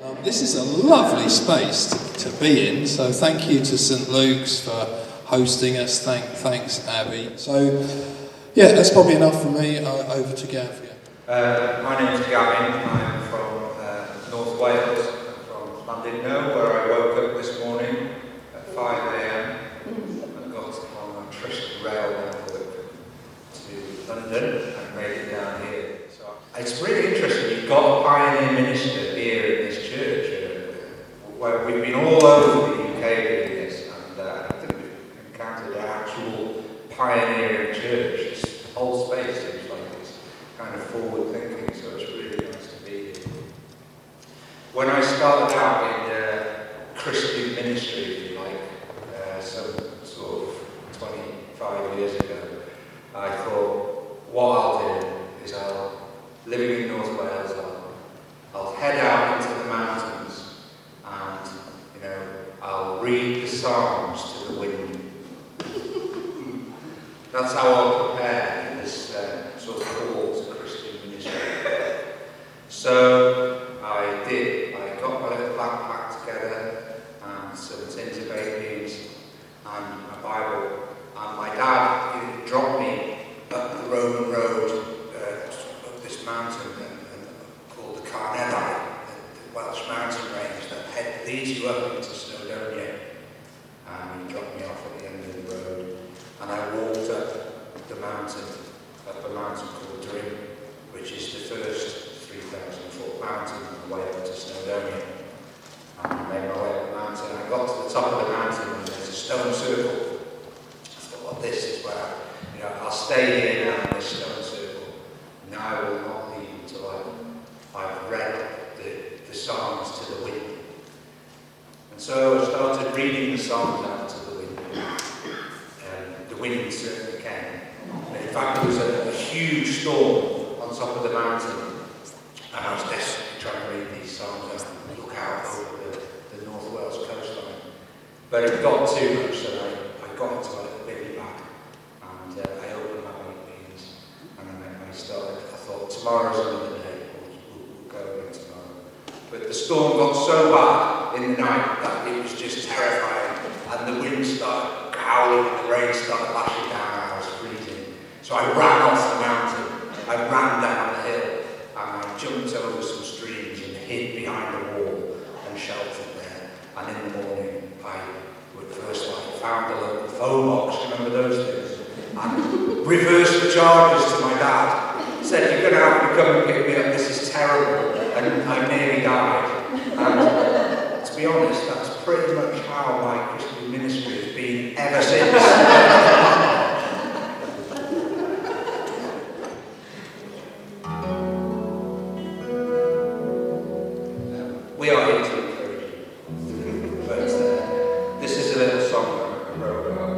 This is a lovely space to be in, so thank you to St Luke's for hosting us. Thanks, Abby. So, yeah, that's probably enough from me. Over to Gav. My name is Gavin. I'm from North Wales. I'm from Llandudno, where I woke up this morning at 5 a.m. and got on a Trist rail network to London and made it down here. So it's really interesting. You've got a pioneer minister here in this church. Where we've been all over the UK doing this, and I think we've encountered an actual pioneering church. This whole space seems like it's kind of forward thinking, so it's really nice to be here. When I started out in Christian ministry, if you like, some sort of 25 years ago, I thought, what I'll do is living in North Wales, I'll head out into the mountains and, I'll read the Psalms to the wind. That's how I'll prepare for this sort of call to Christian ministry. So I did. I got my little backpack together and some tins of baked beans and a Bible. And my dad dropped me up the Roman road, up this mountain called the Carnedau, the Welsh mountain range that leads you up into Snowdonia. And he dropped me off at the end of the road. And I walked up a mountain called Drin, which is the first 3,000-foot mountain on the way up to Snowdonia. And I made my way up the mountain. I got to the top of the mountain and there's a stone circle. I thought, well, this is where, I'll stay here now in this stone circle. Now I will not leave until I've read the Psalms to the wind. And so I started reading the Psalms out to the wind. And the wind certainly came. In fact, there was a huge storm on top of the mountain, and I was desperately trying to read these Psalms and look out over the North Wales coastline. But it got too much, so I got into my little baby bag, and I opened my baked beans, and I started. I thought, tomorrow's another day, we'll go again tomorrow. But the storm got so bad in the night that it was just terrifying, and the wind started howling, and the rain started lashing down. So I ran off the mountain, I ran down the hill, and I jumped over some streams and hid behind a wall and sheltered there. And in the morning, I would first found a local phone box, remember those things? And reversed the charges to my dad. Said, you're going to have to come and pick me up, this is terrible. And I nearly died. And to be honest, that's pretty much how my Christian ministry has been ever since. We are here to encourage you. But this is a little song that I wrote about.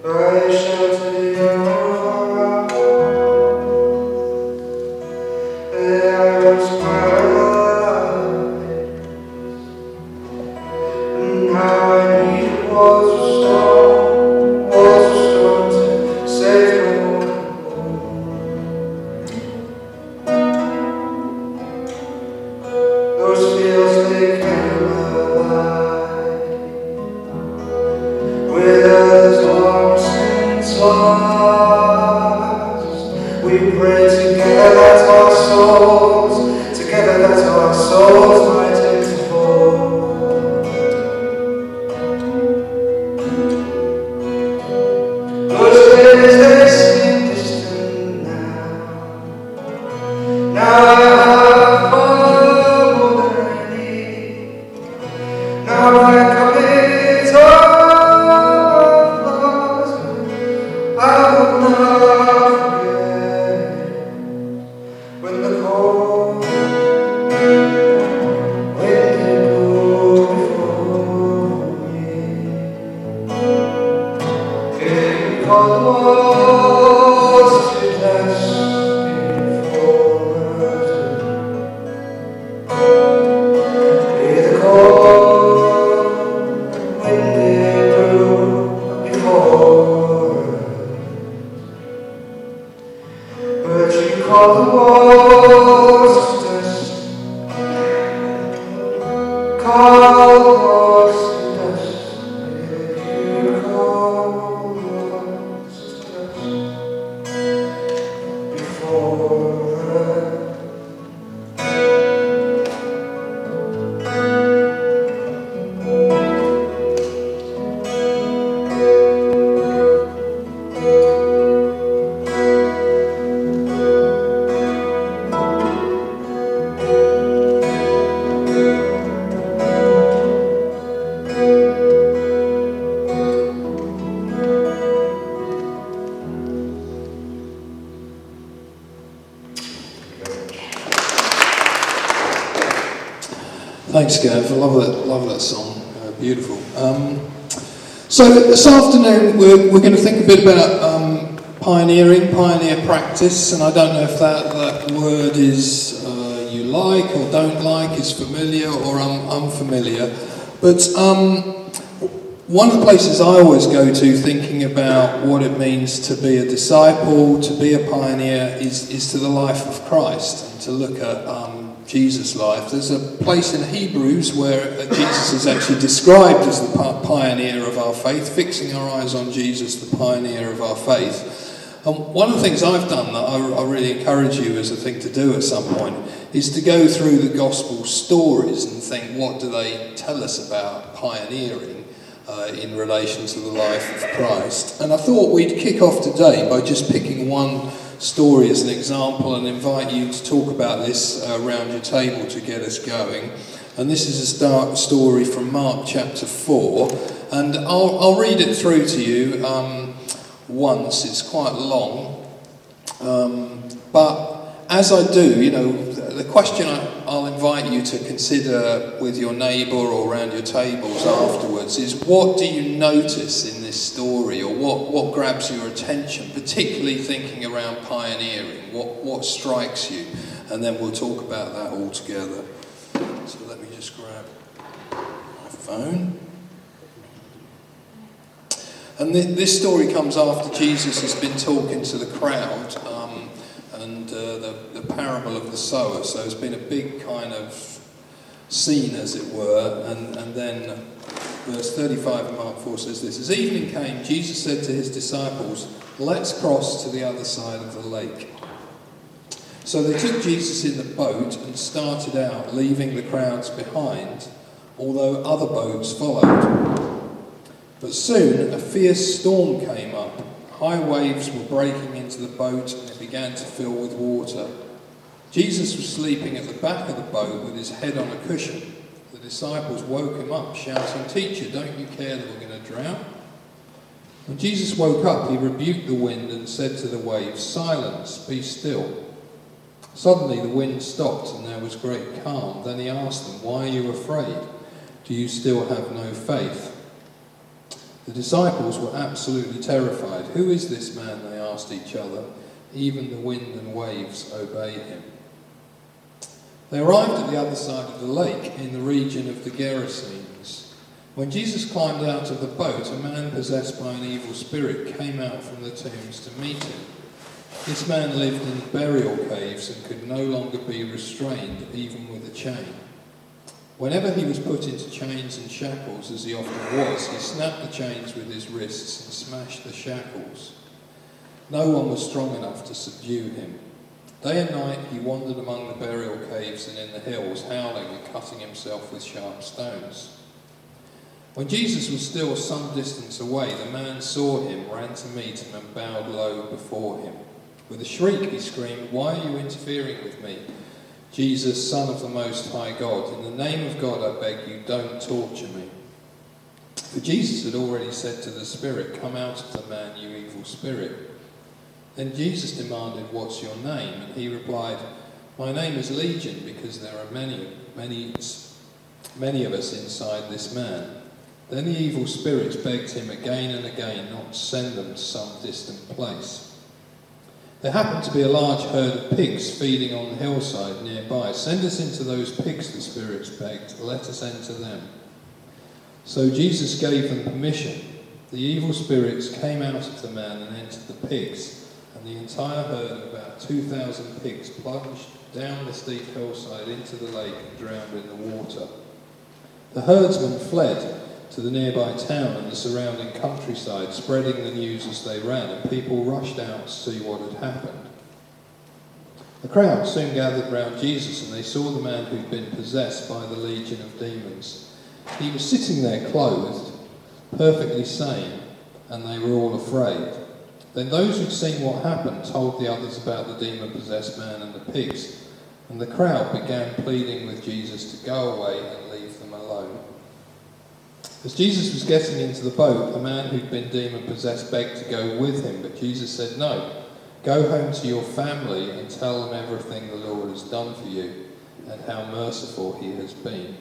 by shelter your there was paradise, and how I needed was a storm to save me. Those fields they came alive with us arms and stars. We pray together that our souls might take to fall. Those days they seem distant now. Now I have far more than I need. Now my cup is overflowing. I will not forget when the cold wind blew before me. It called the walls to dust before us. Be the cold wind blew before us. But you call the walls to dust. Call the walls to dust. You call the walls to dust before us. Thanks, Gav. I love that song. Beautiful. So this afternoon we're going to think a bit about pioneer practice, and I don't know if that word is you like or don't like, is familiar or unfamiliar. But one of the places I always go to thinking about what it means to be a disciple, to be a pioneer, is to the life of Christ, and to look at Jesus' life. There's a place in Hebrews where Jesus is actually described as the pioneer of our faith, fixing our eyes on Jesus, the pioneer of our faith. And one of the things I've done that I really encourage you as a thing to do at some point is to go through the gospel stories and think, what do they tell us about pioneering in relation to the life of Christ? And I thought we'd kick off today by just picking one story as an example and invite you to talk about this around your table to get us going. And this is a story from Mark chapter 4, and I'll read it through to you once. It's quite long, but as I do, the question I'll invite you to consider with your neighbour or around your tables afterwards is, what do you notice in this story, or what grabs your attention, particularly thinking around pioneering? What strikes you? And then we'll talk about that all together. So let me just grab my phone. And this story comes after Jesus has been talking to the crowd, and the parable of the sower. So it's been a big kind of scene, as it were. And then verse 35 of Mark 4 says this: As evening came, Jesus said to his disciples, "Let's cross to the other side of the lake." So they took Jesus in the boat and started out, leaving the crowds behind, although other boats followed. But soon a fierce storm came up. High waves were breaking into the boat, and it began to fill with water. Jesus was sleeping at the back of the boat with his head on a cushion. The disciples woke him up, shouting, "Teacher, don't you care that we're going to drown?" When Jesus woke up, he rebuked the wind and said to the waves, "Silence, be still." Suddenly the wind stopped and there was great calm. Then he asked them, "Why are you afraid? Do you still have no faith?" The disciples were absolutely terrified. "Who is this man?" they asked each other. "Even the wind and waves obey him." They arrived at the other side of the lake, in the region of the Gerasenes. When Jesus climbed out of the boat, a man possessed by an evil spirit came out from the tombs to meet him. This man lived in burial caves and could no longer be restrained, even with a chain. Whenever he was put into chains and shackles, as he often was, he snapped the chains with his wrists and smashed the shackles. No one was strong enough to subdue him. Day and night he wandered among the burial caves and in the hills, howling and cutting himself with sharp stones. When Jesus was still some distance away, the man saw him, ran to meet him and bowed low before him. With a shriek he screamed, "Why are you interfering with me, Jesus, Son of the Most High God? In the name of God, I beg you, don't torture me." For Jesus had already said to the spirit, "Come out of the man, you evil spirit." Then Jesus demanded, "What's your name?" And he replied, "My name is Legion, because there are many of us inside this man." Then the evil spirits begged him again and again not to send them to some distant place. There happened to be a large herd of pigs feeding on the hillside nearby. "Send us into those pigs," the spirits begged. "Let us enter them." So Jesus gave them permission. The evil spirits came out of the man and entered the pigs, and the entire herd of about 2,000 pigs plunged down the steep hillside into the lake and drowned in the water. The herdsmen fled to the nearby town and the surrounding countryside, spreading the news as they ran, and people rushed out to see what had happened. The crowd soon gathered round Jesus, and they saw the man who'd been possessed by the legion of demons. He was sitting there clothed, perfectly sane, and they were all afraid. Then those who'd seen what happened told the others about the demon-possessed man and the pigs, and the crowd began pleading with Jesus to go away and leave them alone. As Jesus was getting into the boat, the man who'd been demon-possessed begged to go with him, but Jesus said, "No, go home to your family and tell them everything the Lord has done for you and how merciful he has been."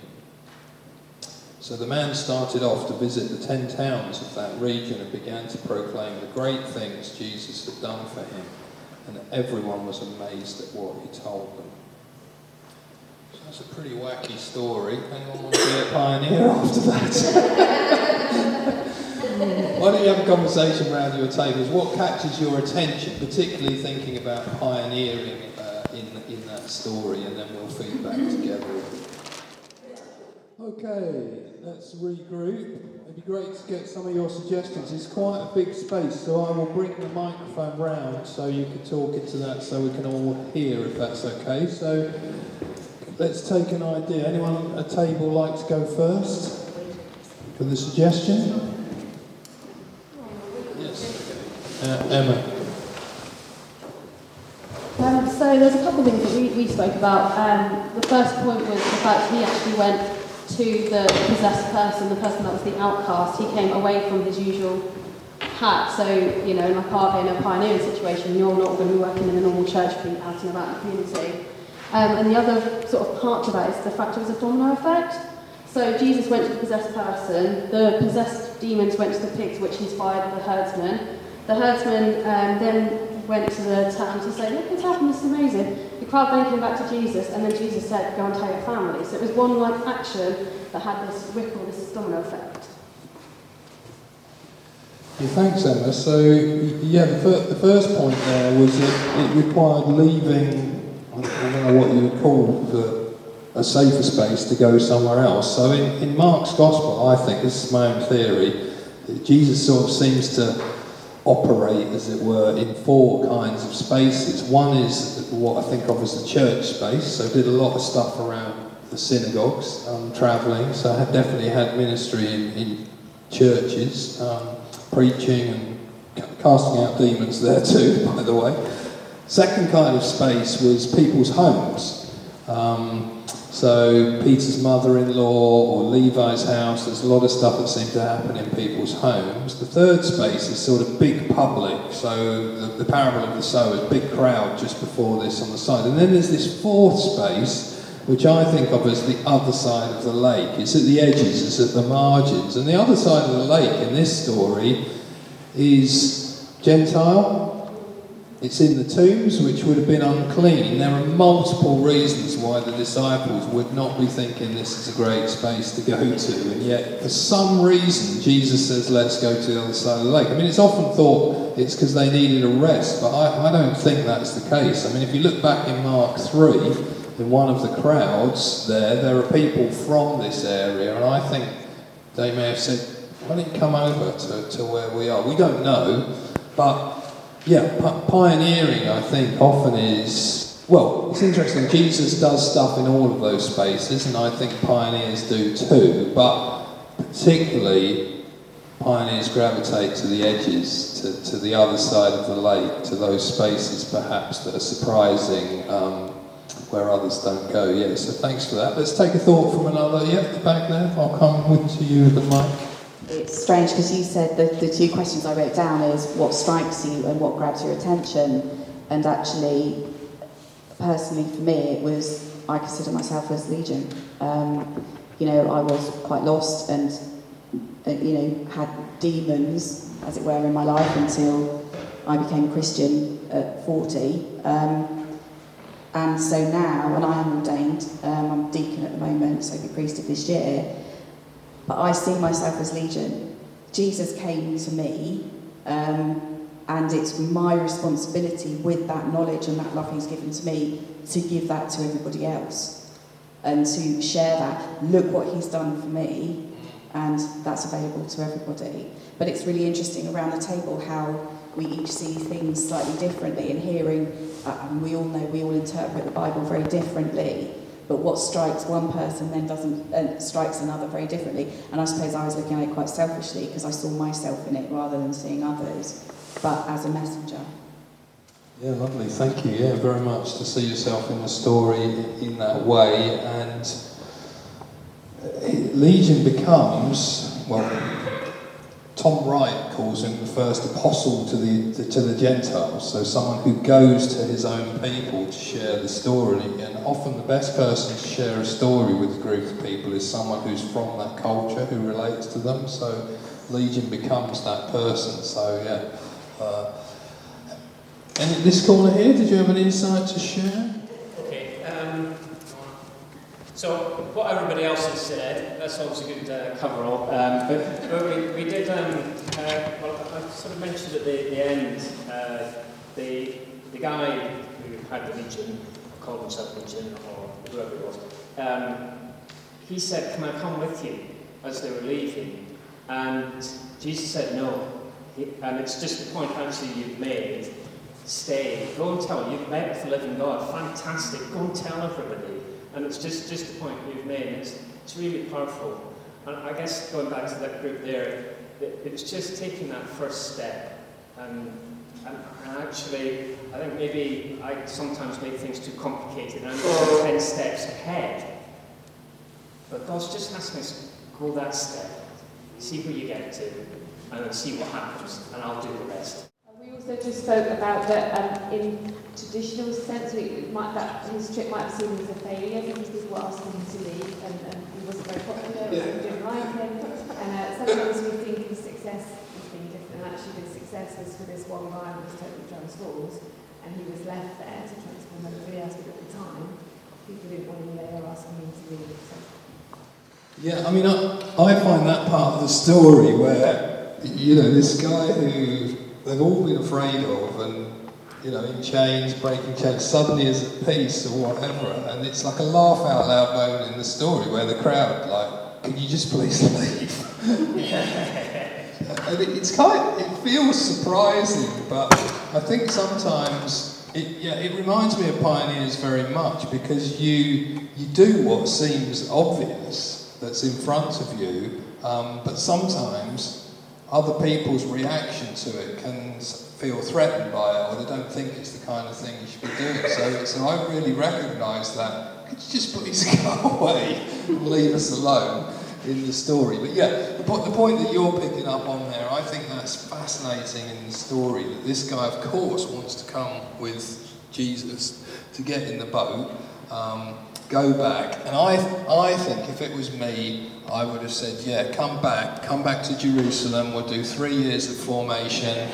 So the man started off to visit the 10 towns of that region and began to proclaim the great things Jesus had done for him, and everyone was amazed at what he told them. So that's a pretty wacky story. Anyone want to be a pioneer after that? Why don't you have a conversation around your tables? What catches your attention, particularly thinking about pioneering in that story, and then we'll feed back together. Okay, let's regroup. It'd be great to get some of your suggestions. It's quite a big space, so I will bring the microphone round so you can talk into that so we can all hear, if that's okay. So let's take an idea. Anyone at a table like to go first for the suggestion? Yes. Emma. So there's a couple of things that we spoke about. The first point was the fact he actually went to the possessed person, the person that was the outcast. He came away from his usual hat. So, you know, in a pioneering situation, you're not going to be working in a normal church, being out and about in the community. And the other sort of part to that is the fact it was a domino effect. So Jesus went to the possessed person, the possessed demons went to the pigs, which inspired the herdsmen. The herdsmen then went to the town to say, "Look what's happened, this is amazing." The crowd then came back to Jesus, and then Jesus said, "Go and tell your family." So it was one action that had this ripple, this domino effect. Yeah, thanks, Emma. So, yeah, the first point there was that it required leaving, I don't know what you would call a safer space to go somewhere else. So in Mark's Gospel, I think, this is my own theory, Jesus sort of seems to operate, as it were, in 4 kinds of spaces. One is what I think of as the church space, so did a lot of stuff around the synagogues, travelling, so I definitely had ministry in churches, preaching and casting out demons there too, by the way. Second kind of space was people's homes. So Peter's mother-in-law or Levi's house, there's a lot of stuff that seemed to happen in people's homes. The third space is sort of big public, so the parable of the sower, big crowd just before this on the side. And then there's this fourth space, which I think of as the other side of the lake. It's at the edges, it's at the margins. And the other side of the lake in this story is Gentile. It's in the tombs, which would have been unclean. There are multiple reasons why the disciples would not be thinking this is a great space to go to, and yet for some reason Jesus says let's go to the other side of the lake. I mean, it's often thought it's because they needed a rest, but I don't think that's the case. I mean, if you look back in Mark 3, in one of the crowds there are people from this area, and I think they may have said, why don't you come over to where we are? We don't know, but yeah, pioneering, I think, often is... Well, it's interesting, Jesus does stuff in all of those spaces, and I think pioneers do too, but particularly pioneers gravitate to the edges, to the other side of the lake, to those spaces perhaps that are surprising, where others don't go. Yeah, so thanks for that. Let's take a thought from another. Yeah, at the back there. I'll come to you with the mic. It's strange because you said the two questions I wrote down is what strikes you and what grabs your attention. And actually, personally for me, it was, I consider myself as Legion. You know, I was quite lost and, you know, had demons, as it were, in my life until I became a Christian at 40. And so now, and I am ordained, I'm deacon at the moment, so I'll be priest this year. But I see myself as Legion. Jesus came to me, and it's my responsibility with that knowledge and that love he's given to me to give that to everybody else and to share that. Look what he's done for me, and that's available to everybody. But it's really interesting around the table how we each see things slightly differently, and hearing, we all know we all interpret the Bible very differently. But what strikes one person then doesn't strikes another very differently. And I suppose I was looking at it quite selfishly because I saw myself in it rather than seeing others, but as a messenger. Yeah, lovely. Thank you. Yeah, very much to see yourself in the story in that way. And Legion becomes, well, Tom Wright calls him the first apostle to the Gentiles, so someone who goes to his own people to share the story. And often the best person to share a story with a group of people is someone who's from that culture, who relates to them. So Legion becomes that person. So yeah. And in this corner here, did you have an insight to share? Okay. So what everybody else has said, that's always a good cover-all. But we did, well, I sort of mentioned at the end, the guy who had the Legion, called himself Legion, or whoever it was, he said, can I come with you, as they were leaving? And Jesus said no. And it's just the point actually you've made. Stay. Go and tell. You've met with the living God. Fantastic. Go and tell everybody. And it's just the point you've made. It's really powerful. And I guess going back to that group there, it was just taking that first step. And actually, I think maybe I sometimes make things too complicated. And I'm 10 steps ahead. But God's just asking us, go that step. See where you get to. And then see what happens. And I'll do the rest. We also just spoke about that in traditional sense, his trip might have seen as a failure because people were asking him to leave and he wasn't very popular and we didn't like him. And sometimes we think of success as being different, and actually the success was for this one guy who was totally transformed and he was left there to transform everybody else, but at the time people didn't want him there asking him to leave. So. Yeah, I mean, I find that part of the story where, you know, this guy who they've all been afraid of and, you know, in chains, breaking chains, suddenly is at peace or whatever. And it's like a laugh out loud moment in the story where the crowd, like, can you just please leave? And it feels surprising, but I think sometimes it reminds me of pioneers very much because you do what seems obvious that's in front of you, but sometimes other people's reaction to it can feel threatened by it, or they don't think it's the kind of thing you should be doing. So I really recognise that. Could you just please go away and leave us alone in the story? But yeah, the point that you're picking up on there, I think that's fascinating in the story, that this guy, of course, wants to come with Jesus to get in the boat, go back. And I think if it was me, I would have said, yeah, come back to Jerusalem, we'll do 3 years of formation,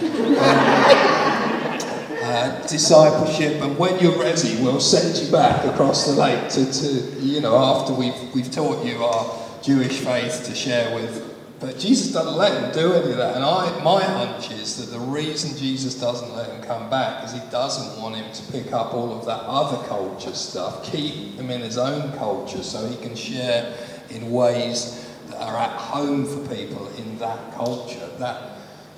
discipleship, and when you're ready, we'll send you back across the lake to after we've taught you our Jewish faith to share with. But Jesus doesn't let him do any of that, and my hunch is that the reason Jesus doesn't let him come back is he doesn't want him to pick up all of that other culture stuff, keep him in his own culture so he can share in ways that are at home for people in that culture.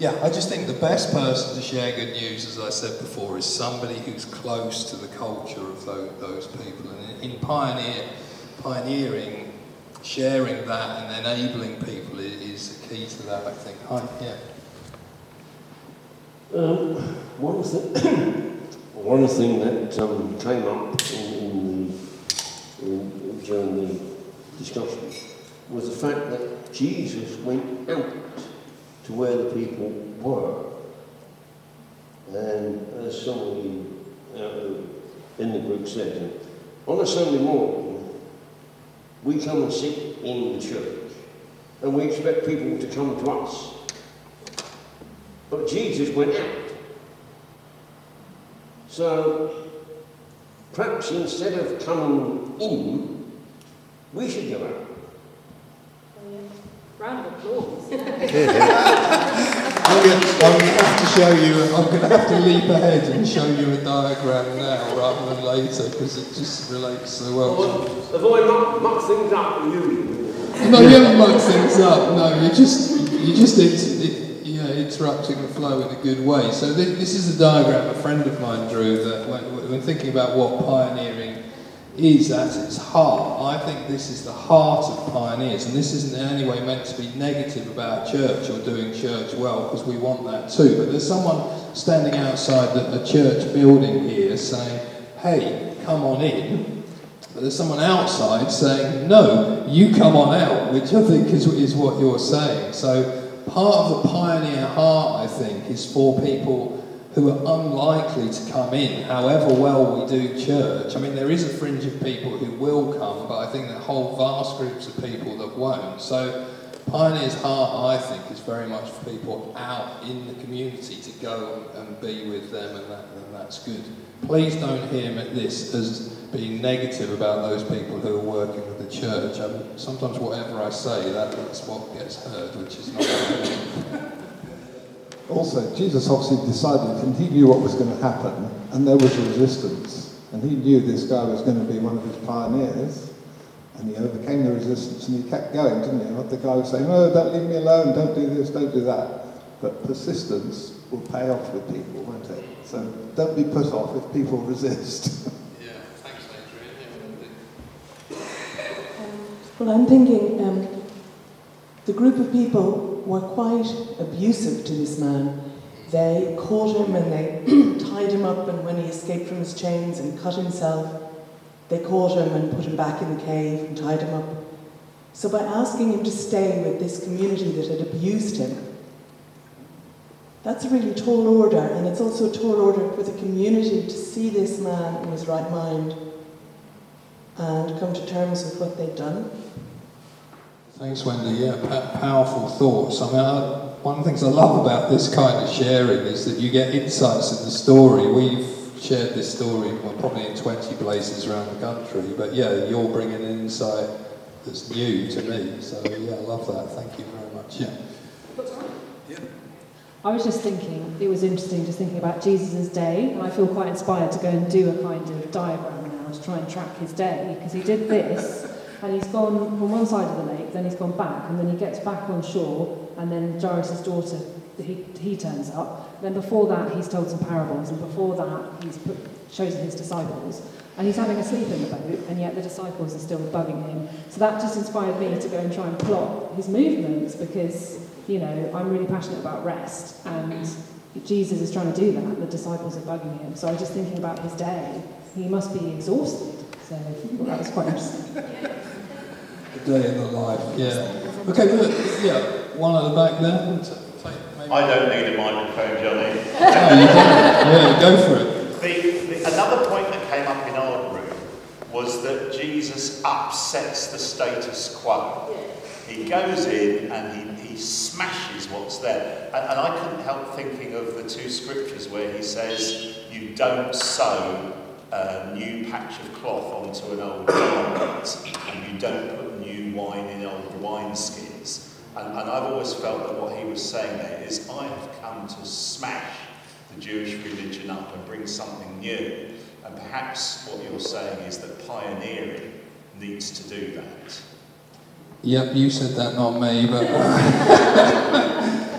I just think the best person to share good news, as I said before, is somebody who's close to the culture of those people. And in pioneering, sharing that and enabling people is the key to that, I think. One thing that came up during the discussion was the fact that Jesus went out to where the people were. And as somebody in the group said, on a Sunday morning, we come and sit in the church, and we expect people to come to us. But Jesus went out. So, perhaps instead of coming in, we should go out. Round of applause. I'm going to have to show you, I'm going to have to leap ahead and show you a diagram now rather than later, because it just relates so well. Have I mucked things up with you? No, you haven't mucked things up. No, you're just interrupting the flow in a good way. So this is a diagram a friend of mine drew that when thinking about what pioneering is at its heart, I think this is the heart of pioneers, and this isn't in any way meant to be negative about church or doing church well, because we want that too. But there's someone standing outside a church building here saying, hey, come on in. But there's someone outside saying, no, you come on out, which I think is what you're saying. So part of the pioneer heart, I think, is for people who are unlikely to come in, however well we do church. I mean, there is a fringe of people who will come, but I think there are whole vast groups of people that won't. So Pioneer's heart, I think, is very much for people out in the community to go and be with them, and that's good. Please don't hear this as being negative about those people who are working with the church. Sometimes whatever I say, that's what gets heard, which is not good. Also, Jesus obviously decided, and he knew what was going to happen, and there was resistance. And he knew this guy was going to be one of his pioneers, and he overcame the resistance, and he kept going, didn't he? The guy was saying, oh, don't leave me alone, don't do this, don't do that. But persistence will pay off with people, won't it? So don't be put off if people resist. Yeah, thanks, Adrian. Well, I'm thinking the group of people were quite abusive to this man. They caught him and they tied him up, and when he escaped from his chains and cut himself, they caught him and put him back in the cave and tied him up. So by asking him to stay with this community that had abused him, that's a really tall order, and it's also a tall order for the community to see this man in his right mind and come to terms with what they'd done. Thanks, Wendy. Yeah, powerful thoughts. I mean, one of the things I love about this kind of sharing is that you get insights in the story. We've shared this story probably in 20 places around the country, but yeah, you're bringing an insight that's new to me. So yeah, I love that. Thank you very much. Yeah. I was just thinking, it was interesting just thinking about Jesus' day, and I feel quite inspired to go and do a kind of diagram now to try and track his day, because he did this, and he's gone from one side of the lake, then he's gone back, and then he gets back on shore, and then Jairus' daughter, he turns up. Then before that, he's told some parables, and before that, he's chosen his disciples, and he's having a sleep in the boat, and yet the disciples are still bugging him. So that just inspired me to go and try and plot his movements, because, you know, I'm really passionate about rest, and Jesus is trying to do that, and the disciples are bugging him. So I'm just thinking about his day. He must be exhausted. So that was quite interesting. A day in the life, yeah. Okay, good. Yeah, one at the back there. I don't need a microphone, Johnny. Oh, you don't? Yeah, go for it. Another point that came up in our group was that Jesus upsets the status quo. He goes in and he smashes what's there. And I couldn't help thinking of the two scriptures where he says, you don't sew a new patch of cloth onto an old garment, and you don't put new wine in old wineskins. And I've always felt that what he was saying there is, I have come to smash the Jewish religion up and bring something new. And perhaps what you're saying is that pioneering needs to do that. Yep, you said that, not me, but...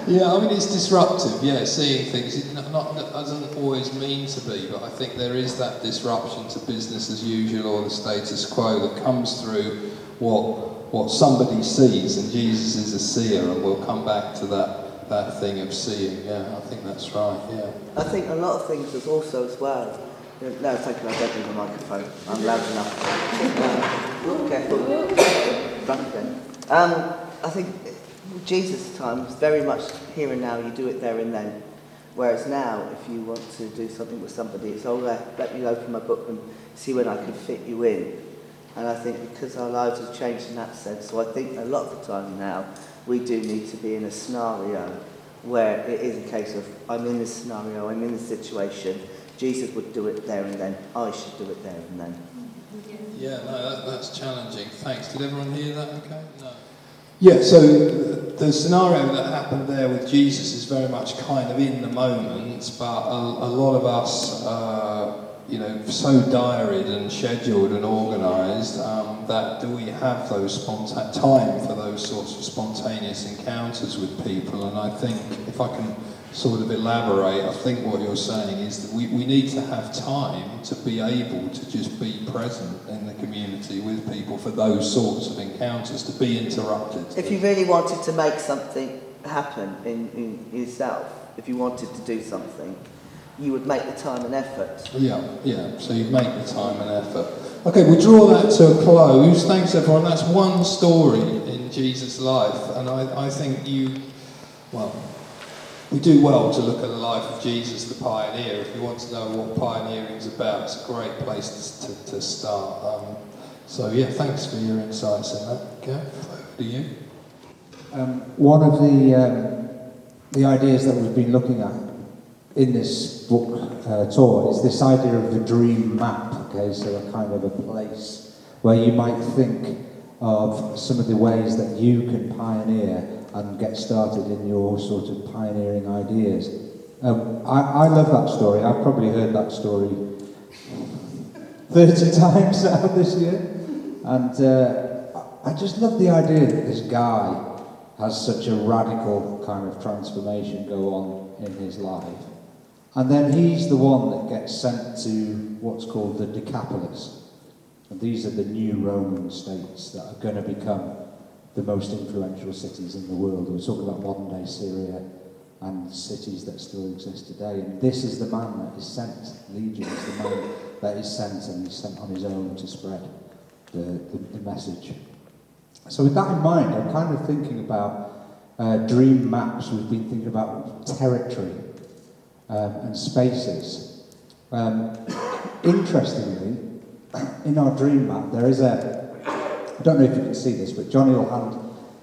yeah, I mean, it's disruptive, yeah, seeing things. It doesn't always mean to be, but I think there is that disruption to business as usual or the status quo that comes through what somebody sees, and Jesus is a seer, and we'll come back to that thing of seeing. Yeah, I think that's right, yeah. I think a lot of things is also as well. No, thank you, I don't need a microphone. I'm loud enough. Careful. Drunk again. I think Jesus' time was very much here and now, you do it there and then. Whereas now, if you want to do something with somebody, it's, let me open my book and see when I can fit you in. And I think because our lives have changed in that sense, so I think a lot of the time now, we do need to be in a scenario where it is a case of, I'm in this scenario, I'm in this situation, Jesus would do it there and then, I should do it there and then. Yeah, no, that's challenging. Thanks. Did everyone hear that okay? No. Yeah, so the scenario that happened there with Jesus is very much kind of in the moment, but a lot of us so diaried and scheduled and organised that do we have those time for those sorts of spontaneous encounters with people. And I think if I can sort of elaborate, I think what you're saying is that we need to have time to be able to just be present in the community with people for those sorts of encounters, to be interrupted. If you really wanted to make something happen in yourself, if you wanted to do something, you would make the time and effort. Yeah, so you'd make the time and effort. Okay, we'll draw that to a close. Thanks everyone. That's one story in Jesus' life, and I think we do well to look at the life of Jesus, the pioneer. If you want to know what pioneering is about, it's a great place to start. Thanks for your insights in that. Okay, over to you. One of the ideas that we've been looking at in this book tour is this idea of the dream map. Okay, so a kind of a place where you might think of some of the ways that you can pioneer and get started in your sort of pioneering ideas. I love that story. I've probably heard that story 30 times now this year. And I just love the idea that this guy has such a radical kind of transformation go on in his life. And then he's the one that gets sent to what's called the Decapolis. And these are the new Roman states that are going to become the most influential cities in the world. We're talking about modern-day Syria and cities that still exist today. And this is the man that is sent. Legion is the man that is sent, and he's sent on his own to spread the message. So with that in mind, I'm kind of thinking about dream maps. We've been thinking about territory and spaces. Interestingly, in our dream map, there is I don't know if you can see this, but Johnny will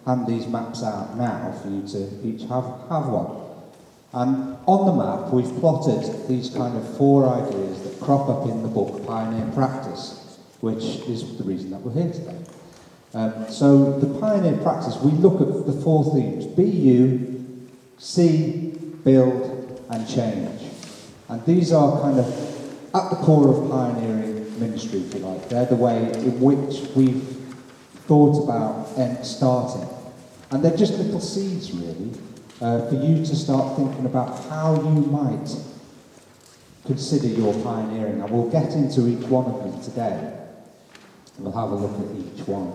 hand these maps out now for you to each have one. And on the map, we've plotted these kind of 4 ideas that crop up in the book Pioneer Practice, which is the reason that we're here today. So the Pioneer Practice, we look at the 4 themes: be you, see, build, and change. And these are kind of at the core of pioneering ministry, if you like. They're the way in which we've thought about starting. And they're just little seeds, really, for you to start thinking about how you might consider your pioneering. And we'll get into each one of them today. We'll have a look at each one.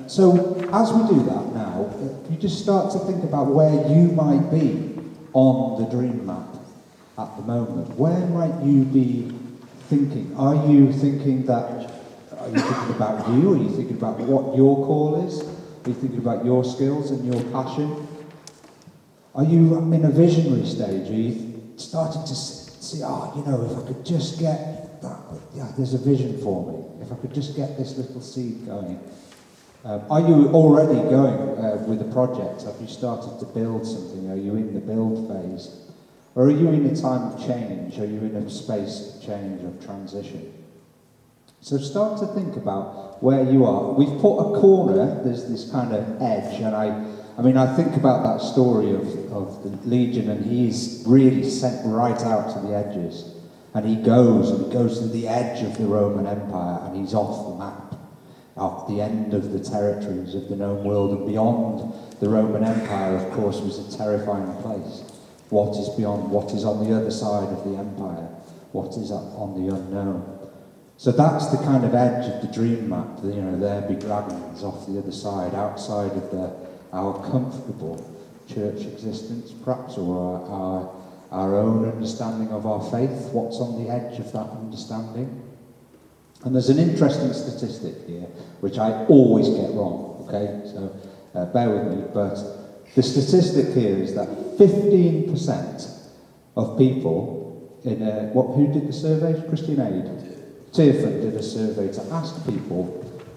So as we do that now, you just start to think about where you might be on the dream map at the moment. Where might you be thinking? Are you thinking about you? Are you thinking about what your call is? Are you thinking about your skills and your passion? Are you in a visionary stage? Are you starting to see, if I could just get that, there's a vision for me. If I could just get this little seed going. Are you already going with a project? Have you started to build something? Are you in the build phase? Or are you in a time of change? Are you in a space of change, of transition? So start to think about where you are. We've put a corner, there's this kind of edge, and I think about that story of the Legion, and he's really sent right out to the edges. And he goes to the edge of the Roman Empire, and he's off the map, off the end of the territories of the known world, and beyond the Roman Empire, of course, was a terrifying place. What is beyond, what is on the other side of the empire, what is on the unknown. So that's the kind of edge of the dream map, there be dragons off the other side, outside of our comfortable church existence, perhaps, or our own understanding of our faith, what's on the edge of that understanding. And there's an interesting statistic here, which I always get wrong, okay, so bear with me, but the statistic here is that 15% of people who did the survey? Christian Aid? Tearfund did a survey to ask people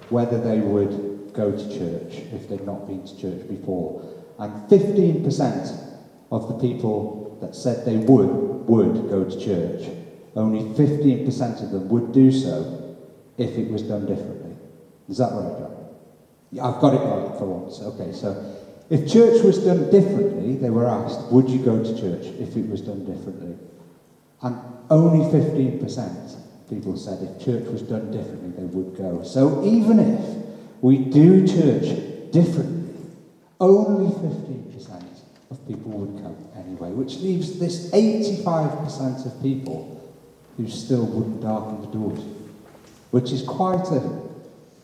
whether they would go to church if they'd not been to church before. And 15% of the people that said they would go to church, only 15% of them would do so if it was done differently. Is that right, John? Yeah, I've got it right for once. Okay, so if church was done differently, they were asked, would you go to church if it was done differently? And only 15% people said if church was done differently, they would go. So even if we do church differently, only 15% of people would come anyway, which leaves this 85% of people who still wouldn't darken the doors, which is quite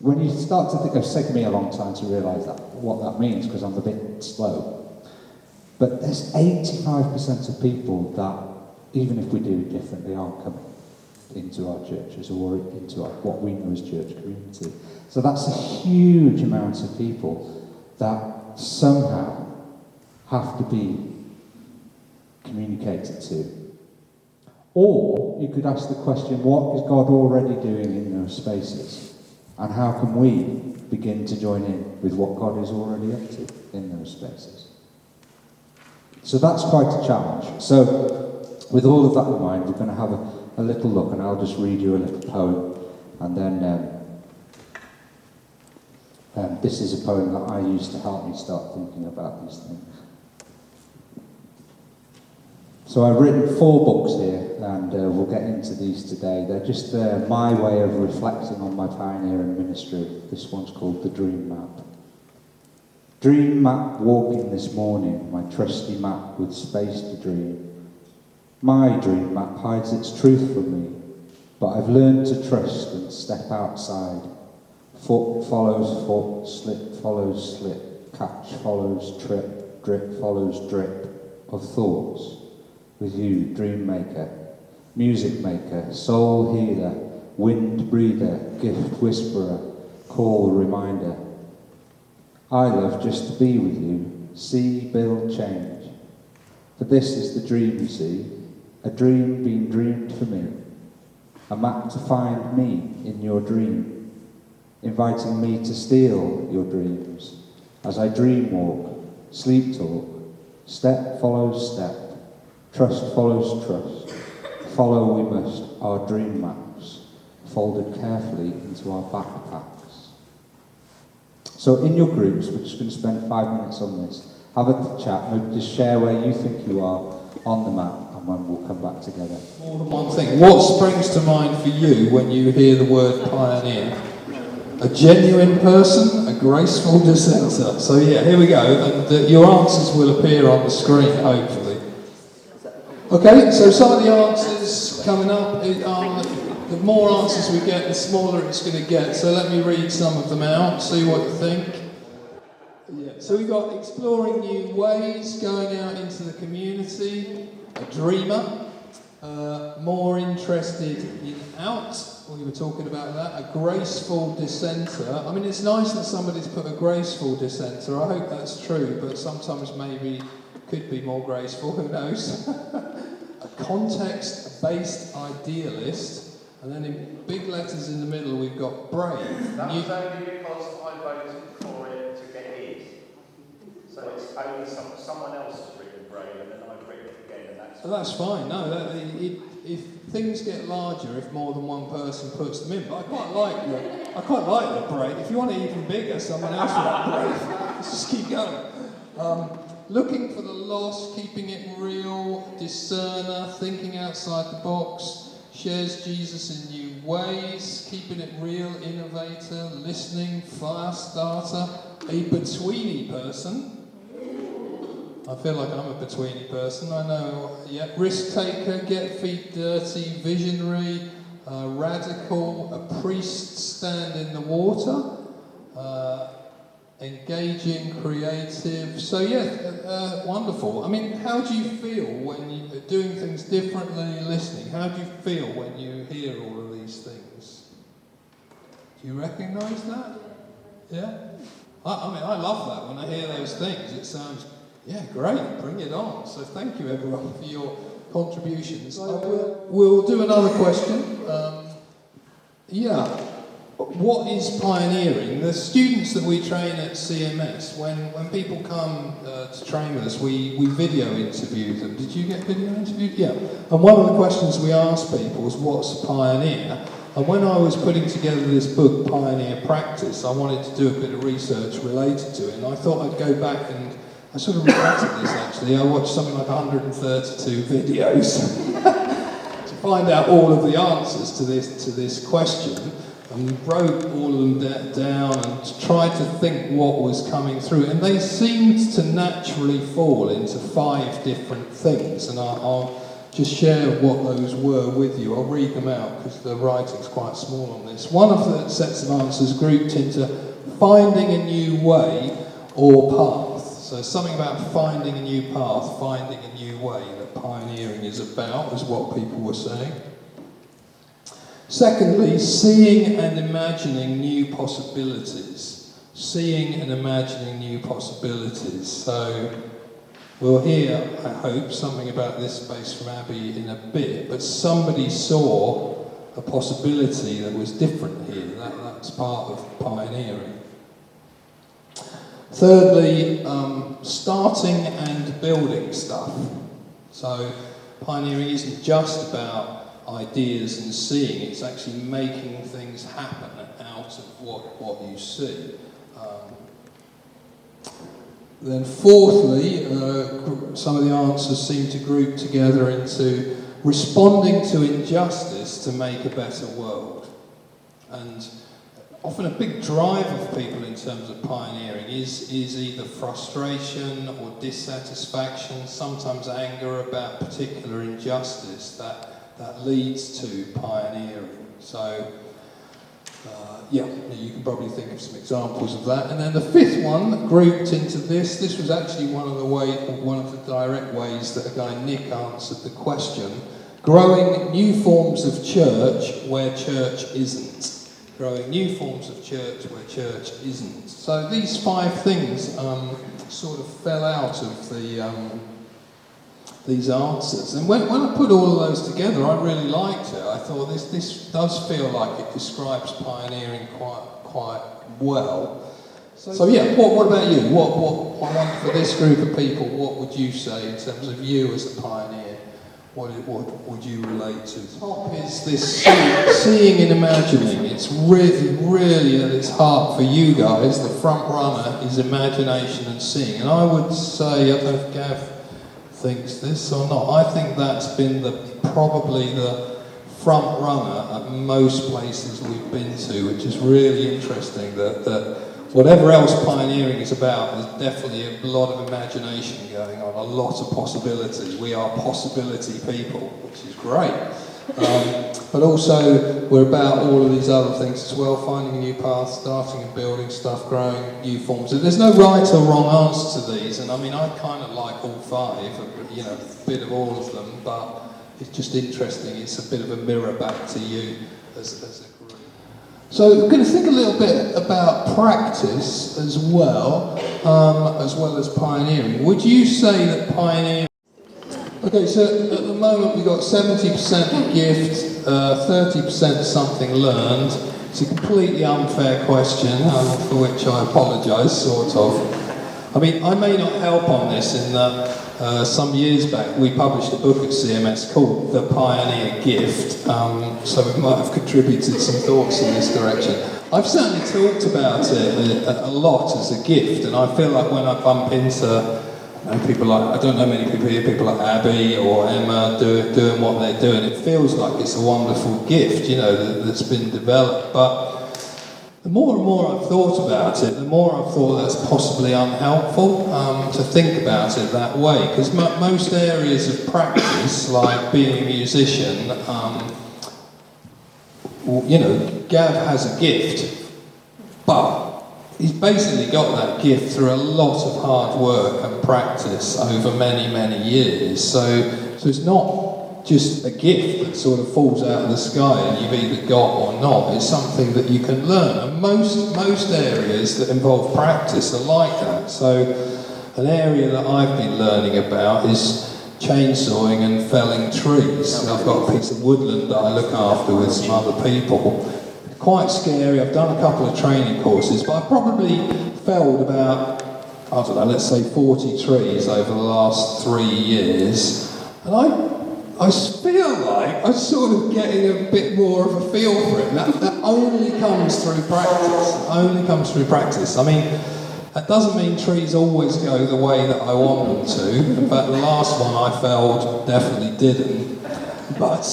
when you start to think, it's taken me a long time to realise what that means, because I'm a bit slow. But there's 85% of people that, even if we do it differently, aren't coming into our churches or into what we know as church community. So that's a huge amount of people that somehow have to be communicated to. Or you could ask the question, what is God already doing in those spaces? And how can we begin to join in with what God is already up to in those spaces? So that's quite a challenge. So with all of that in mind, we're going to have a little look, and I'll just read you a little poem, and then this is a poem that I used to help me start thinking about these things. So I've written 4 books here, and we'll get into these today. They're just my way of reflecting on my pioneering ministry. This one's called The Dream Map. Dream map walking this morning, my trusty map with space to dream. My dream map hides its truth from me, but I've learned to trust and step outside. Foot follows foot, slip follows slip, catch follows trip, drip follows drip of thoughts. With you, dream maker, music maker, soul healer, wind breather, gift whisperer, call reminder. I love just to be with you, see, build, change. For this is the dream, you see, a dream being dreamed for me, a map to find me in your dream, inviting me to steal your dreams as I dream walk, sleep talk, step follows step, trust follows trust, follow we must our dream maps, folded carefully into our backpacks. So in your groups, we're just going to spend 5 minutes on this, have a chat, maybe just share where you think you are on the map, and when we'll come back together. More than one thing. What springs to mind for you when you hear the word pioneer? A genuine person, a graceful dissenter. So yeah, here we go, and your answers will appear on the screen, hopefully. Okay, so some of the answers coming up, the more answers we get, the smaller it's going to get. So let me read some of them out, see what you think. Yeah. So we've got exploring new ways, going out into the community, a dreamer, more interested in out, we were talking about that, a graceful dissenter. I mean, it's nice that somebody's put a graceful dissenter, I hope that's true, but sometimes maybe could be more graceful, who knows? A context-based idealist, and then in big letters in the middle we've got brave. That was only because I voted for it to get in. So it's only someone else has written brave, and then I've written it again, and That's fine. No, if things get larger, if more than one person puts them in, but I quite like the brave. If you want it even bigger, someone else will have brave. Let's just keep going. Looking for the lost, keeping it real, discerner, thinking outside the box, shares Jesus in new ways, keeping it real, innovator, listening, fire starter, a betweeny person. I feel like I'm a betweeny person, I know. Yeah, risk taker, get feet dirty, visionary, radical, a priest stand in the water, engaging, creative. So yeah, wonderful. I mean, how do you feel when you're doing things differently, listening? How do you feel when you hear all of these things? Do you recognise that? Yeah? I mean, I love that when I hear those things. It sounds, yeah, great, bring it on. So thank you everyone for your contributions. We'll do another question. What is pioneering? The students that we train at CMS, when people come to train with us, we video interview them. Did you get video interviewed? Yeah. And one of the questions we ask people is, what's a pioneer? And when I was putting together this book, Pioneer Practice, I wanted to do a bit of research related to it, and I thought I'd go back and I sort of regretted this actually. I watched something like 132 videos to find out all of the answers to this question, and wrote all of them down and tried to think what was coming through. And they seemed to naturally fall into 5 different things, and I'll just share what those were with you. I'll read them out because the writing's quite small on this. One of the sets of answers grouped into finding a new way or path. So something about finding a new path, finding a new way that pioneering is about, is what people were saying. Secondly, seeing and imagining new possibilities. Seeing and imagining new possibilities. So we'll hear, I hope, something about this space from Abby in a bit, but somebody saw a possibility that was different here. That's part of pioneering. Thirdly, starting and building stuff. So pioneering isn't just about ideas and seeing, it's actually making things happen out of what you see. Then fourthly, some of the answers seem to group together into responding to injustice to make a better world. And often a big drive of people in terms of pioneering is either frustration or dissatisfaction, sometimes anger about particular injustice that leads to pioneering. So, you can probably think of some examples of that. And then the fifth one, grouped into this was actually one of the direct ways that a guy, Nick, answered the question, growing new forms of church where church isn't. Growing new forms of church where church isn't. So these 5 things sort of fell out of these answers. And when I put all of those together, I really liked it. I thought this does feel like it describes pioneering quite well. So what about you? What for this group of people, what would you say in terms of you as a pioneer? What would you relate to? Top is this seeing and imagining. It's really at its heart for you guys. The front runner is imagination and seeing. And I would say, I don't know if Gav thinks this or not, I think that's been probably the front runner at most places we've been to, which is really interesting that whatever else pioneering is about, there's definitely a lot of imagination going on, a lot of possibilities. We are possibility people, which is great. But also, we're about all of these other things as well, finding a new path, starting and building stuff, growing new forms. There's no right or wrong answer to these, and I mean, I kind of like all 5, a bit of all of them, but it's just interesting. It's a bit of a mirror back to you as a group. So we're going to think a little bit about practice as well as pioneering. Would you say that pioneering... Okay, so at the moment we've got 70% gift, 30% something learned. It's a completely unfair question, for which I apologise, sort of. I mean, I may not help on this in that some years back we published a book at CMS called The Pioneer Gift, so we might have contributed some thoughts in this direction. I've certainly talked about it a lot as a gift, and I feel like when I bump into people like, I don't know many people here, people like Abby or Emma doing what they're doing, it feels like it's a wonderful gift, you know, that's been developed. But the more and more I've thought about it, the more I've thought that's possibly unhelpful to think about it that way. Because most areas of practice, like being a musician, you know, Gav has a gift, but he's basically got that gift through a lot of hard work and practice over many, many years. So it's not just a gift that sort of falls out of the sky and you've either got or not. It's something that you can learn. And most areas that involve practice are like that. So an area that I've been learning about is chainsawing and felling trees. I've got a piece of woodland that I look after with some other people. Quite scary. I've done a couple of training courses, but I've probably felled about, I don't know, let's say 40 trees over the last 3 years. And I feel like I'm sort of getting a bit more of a feel for it. That only comes through practice. I mean, that doesn't mean trees always go the way that I want them to. In fact, the last one I felled definitely didn't. But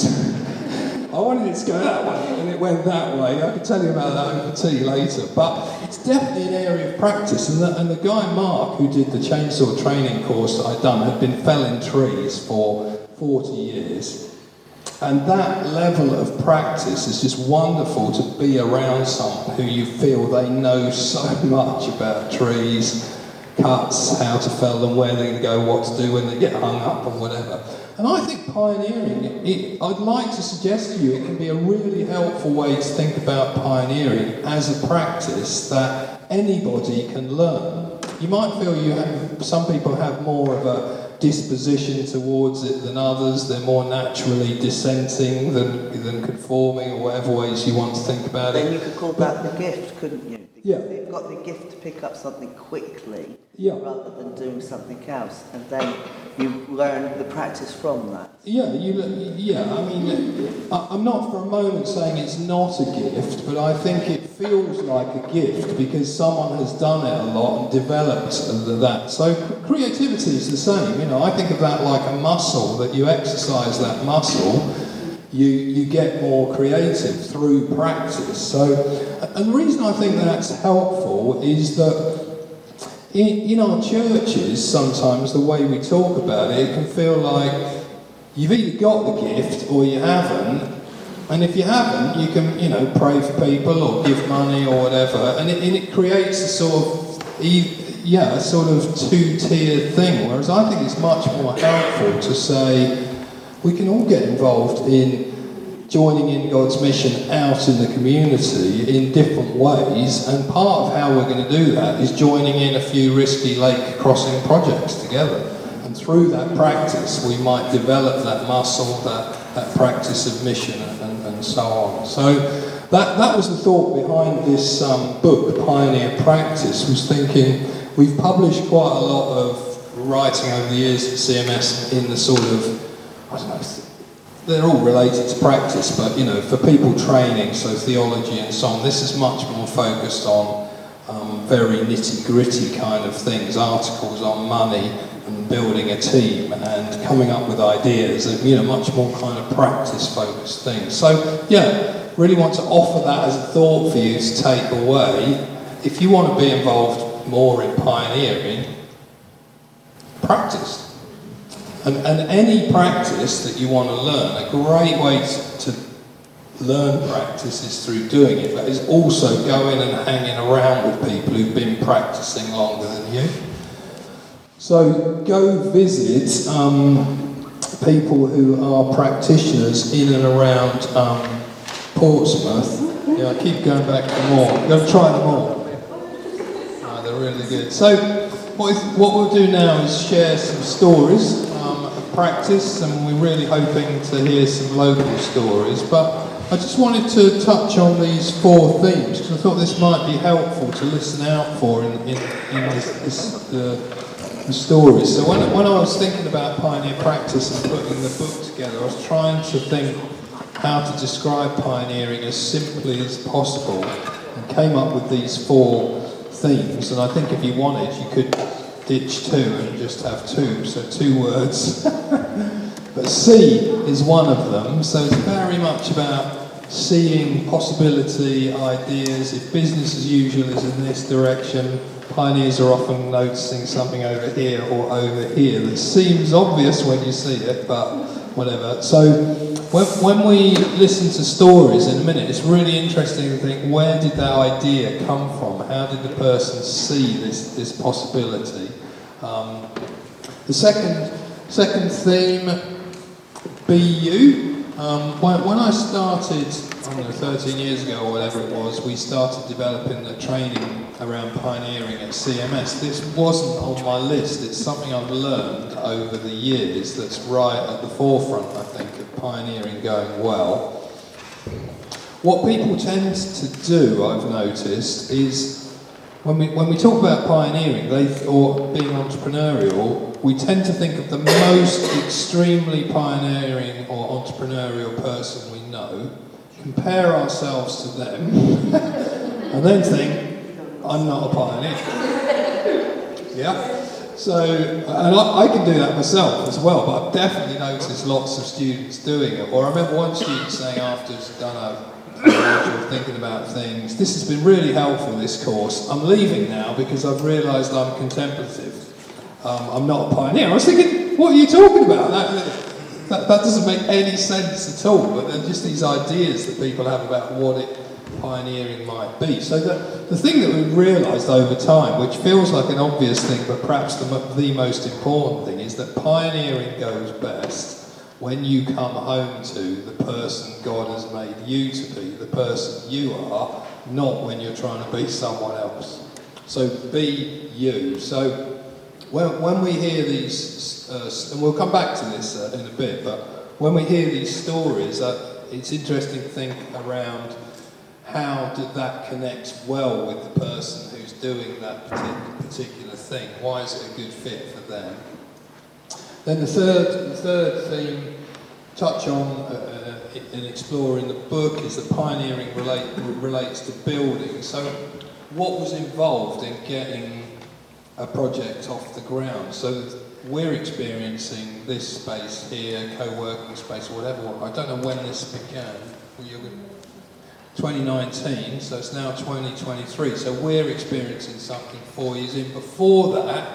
I wanted it to go that way, and it went that way. I can tell you about that over tea later. But it's definitely an area of practice. And the guy, Mark, who did the chainsaw training course that I'd done, had been felling trees for 40 years. And that level of practice is just wonderful to be around someone who you feel they know so much about trees, cuts, how to fell them, where they're going to go, what to do when they get hung up and whatever. And I think pioneering, I'd like to suggest to you it can be a really helpful way to think about pioneering as a practice that anybody can learn. You might feel some people have more of a disposition towards it than others. They're more naturally dissenting than conforming, or whatever ways you want to think about it. Then you could call that the gift, couldn't you? Yeah. You've got the gift to pick up something quickly, rather than doing something else, and then you learn the practice from that. I mean, I'm not for a moment saying it's not a gift, but I think it feels like a gift because someone has done it a lot and developed that. So creativity is the same. You know, I think of that like a muscle, that you exercise that muscle, you get more creative through practice. So, and the reason I think that's helpful is that in our churches, sometimes the way we talk about it, it can feel like you've either got the gift or you haven't. And if you haven't, you can, pray for people or give money or whatever. And it creates a sort of two-tiered thing. Whereas I think it's much more helpful to say we can all get involved in joining in God's mission out in the community in different ways, and part of how we're going to do that is joining in a few risky lake crossing projects together. And through that practice we might develop that muscle, that practice of mission and so on. So that was the thought behind this book, Pioneer Practice, was thinking we've published quite a lot of writing over the years at CMS in the sort of, I don't know, they're all related to practice, but for people training, so theology and so on, this is much more focused on very nitty-gritty kind of things, articles on money and building a team and coming up with ideas and much more kind of practice-focused things. So really want to offer that as a thought for you to take away. If you want to be involved more in pioneering, practice. And any practice that you want to learn, a great way to learn practice is through doing it, but is also going and hanging around with people who've been practicing longer than you. So go visit people who are practitioners in and around Portsmouth. Yeah, I keep going back for more. I'm going to try them all. They're really good. So what we'll do now is share some stories practice, and we're really hoping to hear some local stories. But I just wanted to touch on these 4 themes, because I thought this might be helpful to listen out for in the stories. So when I was thinking about Pioneer Practice and putting the book together, I was trying to think how to describe pioneering as simply as possible, and came up with these 4 themes. And I think if you wanted, you could ditch 2 and just have 2, so 2 words. But see is one of them, so it's very much about seeing possibility, ideas. If business as usual is in this direction, pioneers are often noticing something over here or over here that seems obvious when you see it, but whatever. So when we listen to stories in a minute, it's really interesting to think, where did that idea come from? How did the person see this possibility? The second theme, be you. When I started, 13 years ago or whatever it was, we started developing the training around pioneering at CMS. This wasn't on my list. It's something I've learned over the years that's right at the forefront, I think, of pioneering going well. What people tend to do, I've noticed, is when we talk about pioneering or being entrepreneurial, we tend to think of the most extremely pioneering or entrepreneurial person we know, compare ourselves to them, and then think, I'm not a pioneer. Yeah? So, and I can do that myself as well, but I've definitely noticed lots of students doing it. Or I remember one student saying after he's done a module thinking about things, this has been really helpful, this course. I'm leaving now because I've realised I'm contemplative. I'm not a pioneer. I was thinking, what are you talking about? That doesn't make any sense at all, but they're just these ideas that people have about what pioneering might be. So the thing that we've realised over time, which feels like an obvious thing, but perhaps the most important thing, is that pioneering goes best when you come home to the person God has made you to be, the person you are, not when you're trying to be someone else. So be you. So when we hear these, and we'll come back to this in a bit, but when we hear these stories, it's interesting to think around how did that connect well with the person who's doing that particular thing? Why is it a good fit for them? Then the third theme, touch on and explore in the book, is that pioneering relates to building. So what was involved in getting a project off the ground? So we're experiencing this space here, co-working space, whatever. I don't know when this began. 2019, so it's now 2023. So we're experiencing something 4 years in. Before that,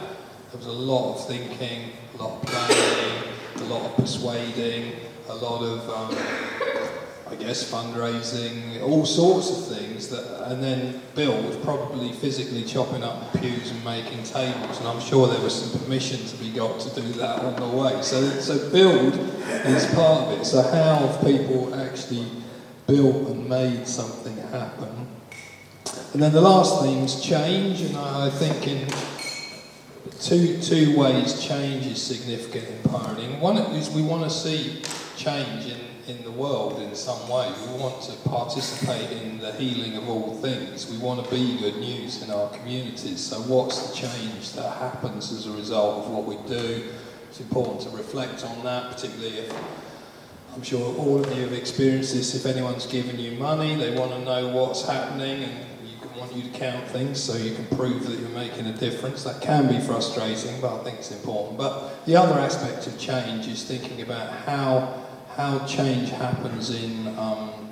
there was a lot of thinking, a lot of planning, a lot of persuading, a lot of, fundraising, all sorts of things, and then build, probably physically chopping up the pews and making tables, and I'm sure there was some permission to be got to do that on the way. So build is part of it. So how have people actually built and made something happen? And then the last theme is change, and I think in two ways change is significant in pioneering. One is we want to see change in the world in some way. We want to participate in the healing of all things. We want to be good news in our communities. So what's the change that happens as a result of what we do? It's important to reflect on that, particularly if, I'm sure all of you have experienced this, if anyone's given you money, they want to know what's happening and want you to count things so you can prove that you're making a difference. That can be frustrating, but I think it's important. But the other aspect of change is thinking about how change happens in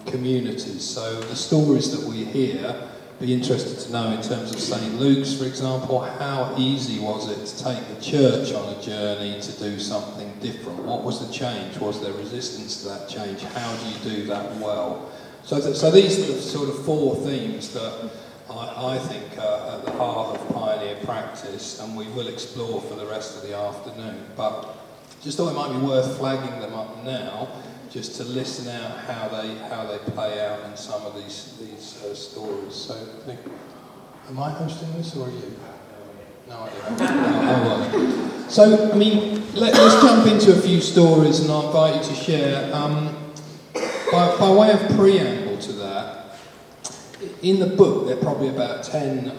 communities. So the stories that we hear, be interested to know in terms of St. Luke's, for example, how easy was it to take the church on a journey to do something different? What was the change? Was there resistance to that change? How do you do that well? So these are the sort of 4 themes that I think are at the heart of pioneer practice, and we will explore for the rest of the afternoon. But just thought it might be worth flagging them up now, just to listen out how they play out in some of these stories. So, am I hosting this or are you? No idea. Oh, well. So, I mean, let's jump into a few stories, and I'll invite you to share. By way of preamble to that, in the book there are probably about 10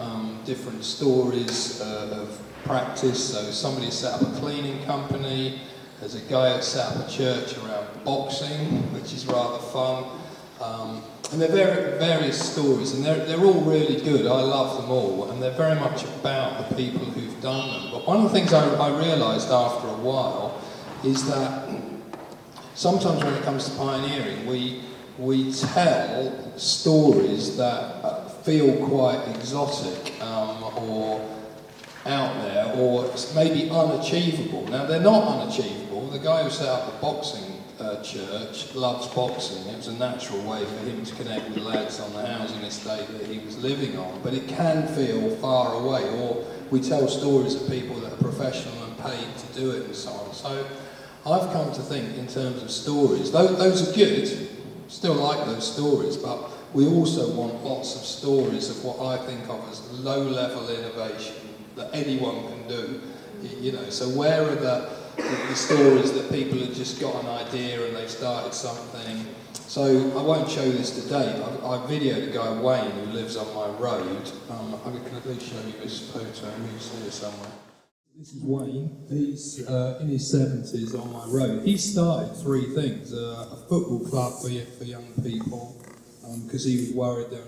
different stories of practice. So somebody set up a cleaning company, there's a guy that set up a church around boxing, which is rather fun. And they're various stories, and they're all really good. I love them all, and they're very much about the people who've done them. But one of the things I realised after a while is that sometimes when it comes to pioneering, we tell stories that feel quite exotic or out there, or maybe unachievable. Now, they're not unachievable. The guy who set up the boxing church loves boxing. It was a natural way for him to connect with lads on the housing estate that he was living on, but it can feel far away. Or we tell stories of people that are professional and paid to do it and so on. So I've come to think in terms of stories, those are good, still like those stories, but we also want lots of stories of what I think of as low-level innovation that anyone can do. You know, so where are the stories that people have just got an idea and they've started something? So I won't show this today. I videoed a guy, Wayne, who lives on my road. I can at least show you this photo. He's here somewhere. This is Wayne. He's in his 70s on my road. He started 3 things. A football club for young people, because he was worried the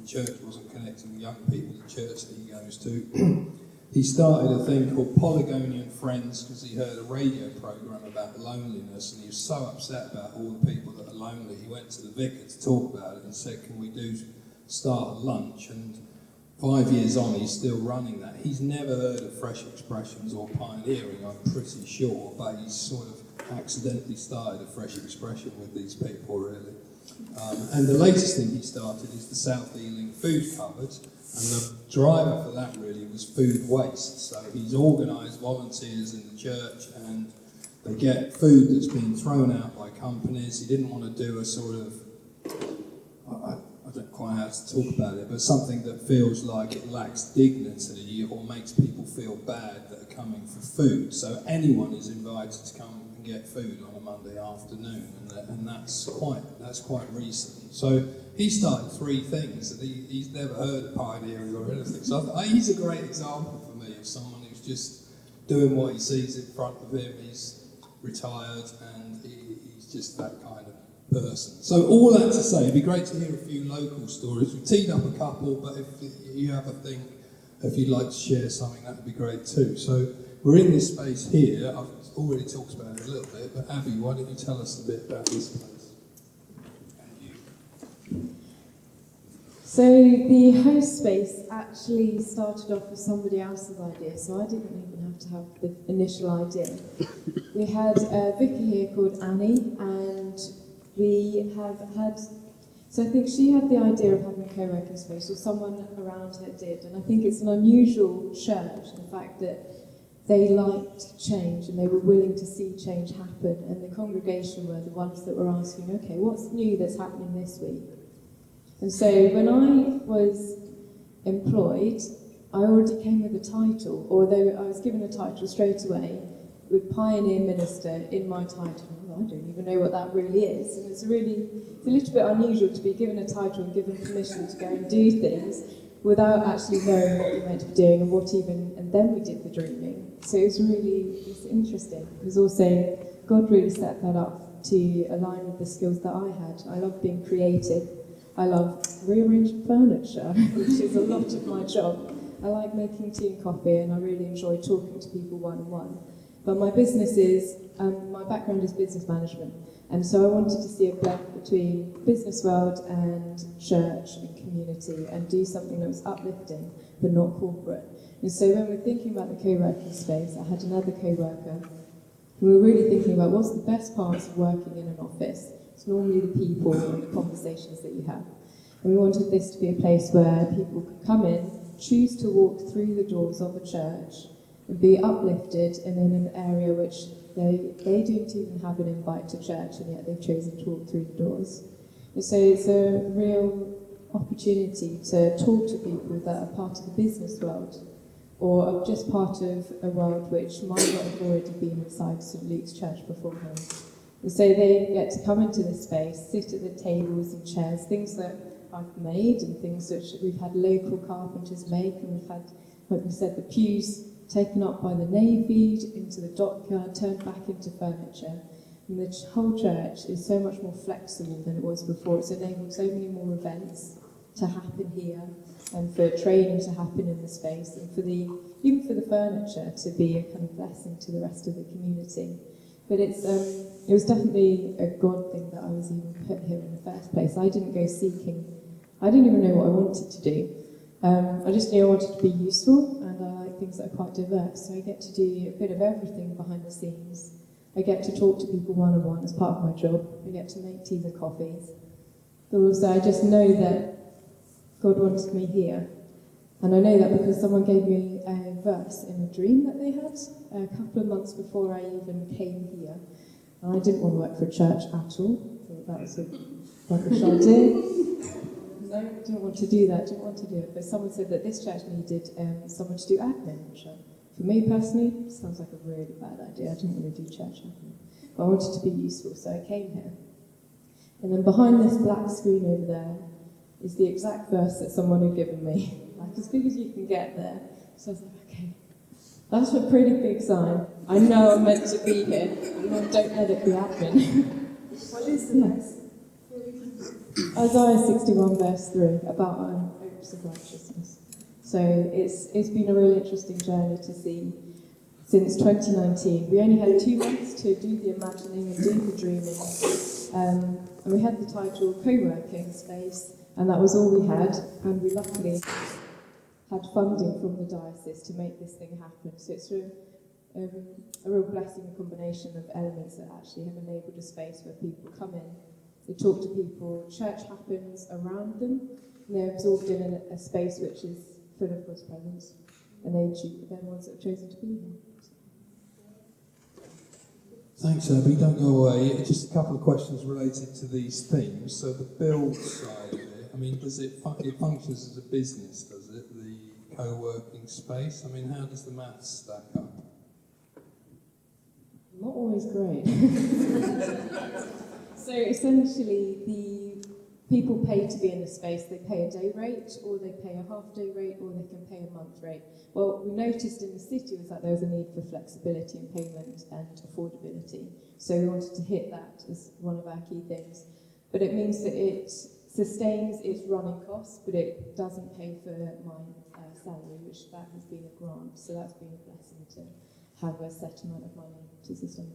church wasn't connecting young people to the church that he goes to. He started a thing called Polygonian Friends because he heard a radio programme about loneliness, and he was so upset about all the people that are lonely. He went to the vicar to talk about it and said, can we start a lunch? And 5 years on, he's still running that. He's never heard of Fresh Expressions or pioneering, I'm pretty sure, but he's sort of accidentally started a Fresh Expression with these people, really. And the latest thing he started is the South Ealing Food Cupboard, and the driver for that really was food waste. So he's organised volunteers in the church, and they get food that's been thrown out by companies. He didn't want to do a sort of, I don't quite know how to talk about it, but something that feels like it lacks dignity or makes people feel bad that are coming for food. So anyone is invited to come and get food on a Monday afternoon, and that's quite recent. So he started 3 things that he's never heard of pioneering or anything. So he's a great example for me of someone who's just doing what he sees in front of him. He's retired and he's just that kind of person. So all that to say, it'd be great to hear a few local stories. We've teed up a couple, but if you have a thing, if you'd like to share something, that'd be great too. So we're in this space here. I've already talked about it a little bit, but Abby, why don't you tell us a bit about this place? So the host space actually started off with somebody else's idea, so I didn't even have to have the initial idea. We had a vicar here called Annie, and we have had, so I think she had the idea of having a co-working space, or someone around her did, and I think it's an unusual church, the fact that they liked change and they were willing to see change happen, and the congregation were the ones that were asking, okay, what's new that's happening this week? And so when I was employed, I already came with a title, although I was given a title straight away with Pioneer Minister in my title. Well, I don't even know what that really is. And it's a little bit unusual to be given a title and given permission to go and do things without actually knowing what you're meant to be doing and then we did the dreaming. So it's interesting. It was also, God really set that up to align with the skills that I had. I love being creative. I love rearranging furniture, which is a lot of my job. I like making tea and coffee, and I really enjoy talking to people one-on-one. But my business is, my background is business management, and so I wanted to see a blend between business world and church and community, and do something that was uplifting, but not corporate. And so when we're thinking about the co-working space, I had another co-worker, we were really thinking about what's the best parts of working in an office. It's normally the people and the conversations that you have. And we wanted this to be a place where people could come in, choose to walk through the doors of a church, and be uplifted, and in an area which they didn't even have an invite to church, and yet they've chosen to walk through the doors. And so it's a real opportunity to talk to people that are part of the business world, or are just part of a world which might not have already been inside St Luke's Church beforehand. And so they get to come into this space, sit at the tables and chairs, things that I've made and things that we've had local carpenters make, and we've had, like we said, the pews taken up by the Navy into the dockyard, turned back into furniture. And the whole church is so much more flexible than it was before. It's enabled so many more events to happen here, and for training to happen in the space, and for even for the furniture to be a kind of blessing to the rest of the community. But it was definitely a God thing that I was even put here in the first place. I didn't go seeking. I didn't even know what I wanted to do. I just knew I wanted to be useful, and I like things that are quite diverse. So I get to do a bit of everything behind the scenes. I get to talk to people one-on-one as part of my job. I get to make teas and coffees. But also I just know that God wanted me here. And I know that because someone gave me a verse in a dream that they had a couple of months before I even came here. And I didn't want to work for a church at all. I thought that was a rubbish idea. No, didn't want to do that, didn't want to do it. But someone said that this church needed someone to do admin, which for me personally, sounds like a really bad idea. I didn't want to do church admin. But I wanted to be useful, so I came here. And then behind this black screen over there is the exact verse that someone had given me. Like as big as you can get there. So I was like, okay, that's a pretty big sign. I know I'm meant to be here. And don't let it be admin. What is the verse? Isaiah 61 verse 3 about hopes of righteousness. So it's been a really interesting journey to see since 2019. We only had 2 months to do the imagining and do the dreaming. And we had the title Co-working Space, and that was all we had. And we luckily had funding from the diocese to make this thing happen. So it's a real blessing, a combination of elements that actually have enabled a space where people come in, they talk to people, church happens around them, and they're absorbed in a space which is full of God's presence, and they're the ones that have chosen to be here. Thanks, Abby. Don't go away. Just a couple of questions related to these themes. So the build side of it, I mean, does it functions as a business, does it? The co-working space? I mean, how does the maths stack up? Not always great. So essentially, the people pay to be in the space. They pay a day rate, or they pay a half-day rate, or they can pay a month rate. Well, we noticed in the city was that there was a need for flexibility in payment and affordability. So we wanted to hit that as one of our key things. But it means that it sustains its running costs, but it doesn't pay for my salary, which that has been a grant. So that's been a blessing to have a set amount of money to sustain.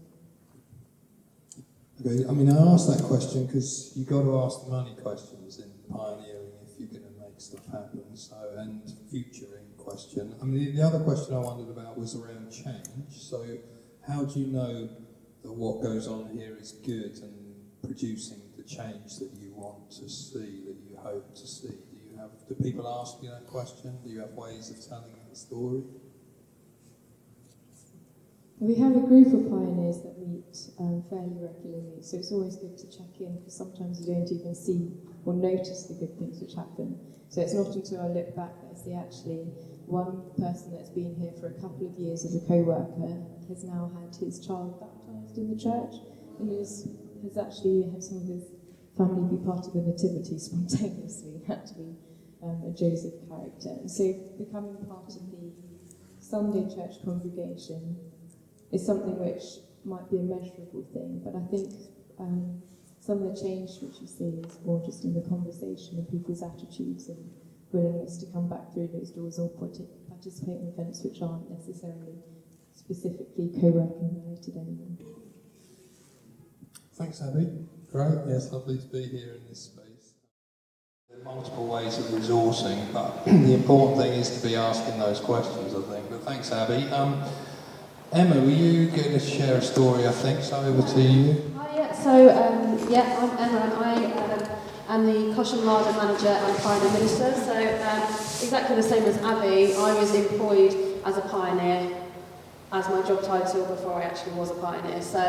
Okay, I mean, I asked that question because you've got to ask the money questions in pioneering if you're going to make stuff happen. So, and futuring question. I mean, the other question I wondered about was around change. So, how do you know that what goes on here is good and producing the change that you want to see, that you hope to see? Do people ask you that question? Do you have ways of telling that story? We have a group of pioneers that meet fairly regularly, so it's always good to check in, because sometimes you don't even see or notice the good things which happen. So it's not until I look back that I see actually one person that's been here for a couple of years as a co-worker has now had his child baptised in the church, and has actually had some of his family be part of the nativity spontaneously, had to be a Joseph character. And so becoming part of the Sunday church congregation is something which might be a measurable thing, but I think some of the change which you see is more just in the conversation and people's attitudes and willingness to come back through those doors or participate in events which aren't necessarily specifically co-working related anymore. Thanks, Abby. Great. Yes, lovely to be here in this space. There are multiple ways of resourcing, but the important thing is to be asking those questions, I think. But thanks, Abby. Emma, were you going to share a story, I think, so over to you? I'm Emma, and I am the Cosham Larder manager and pioneer minister. So exactly the same as Abby, I was employed as a pioneer as my job title before I actually was a pioneer. So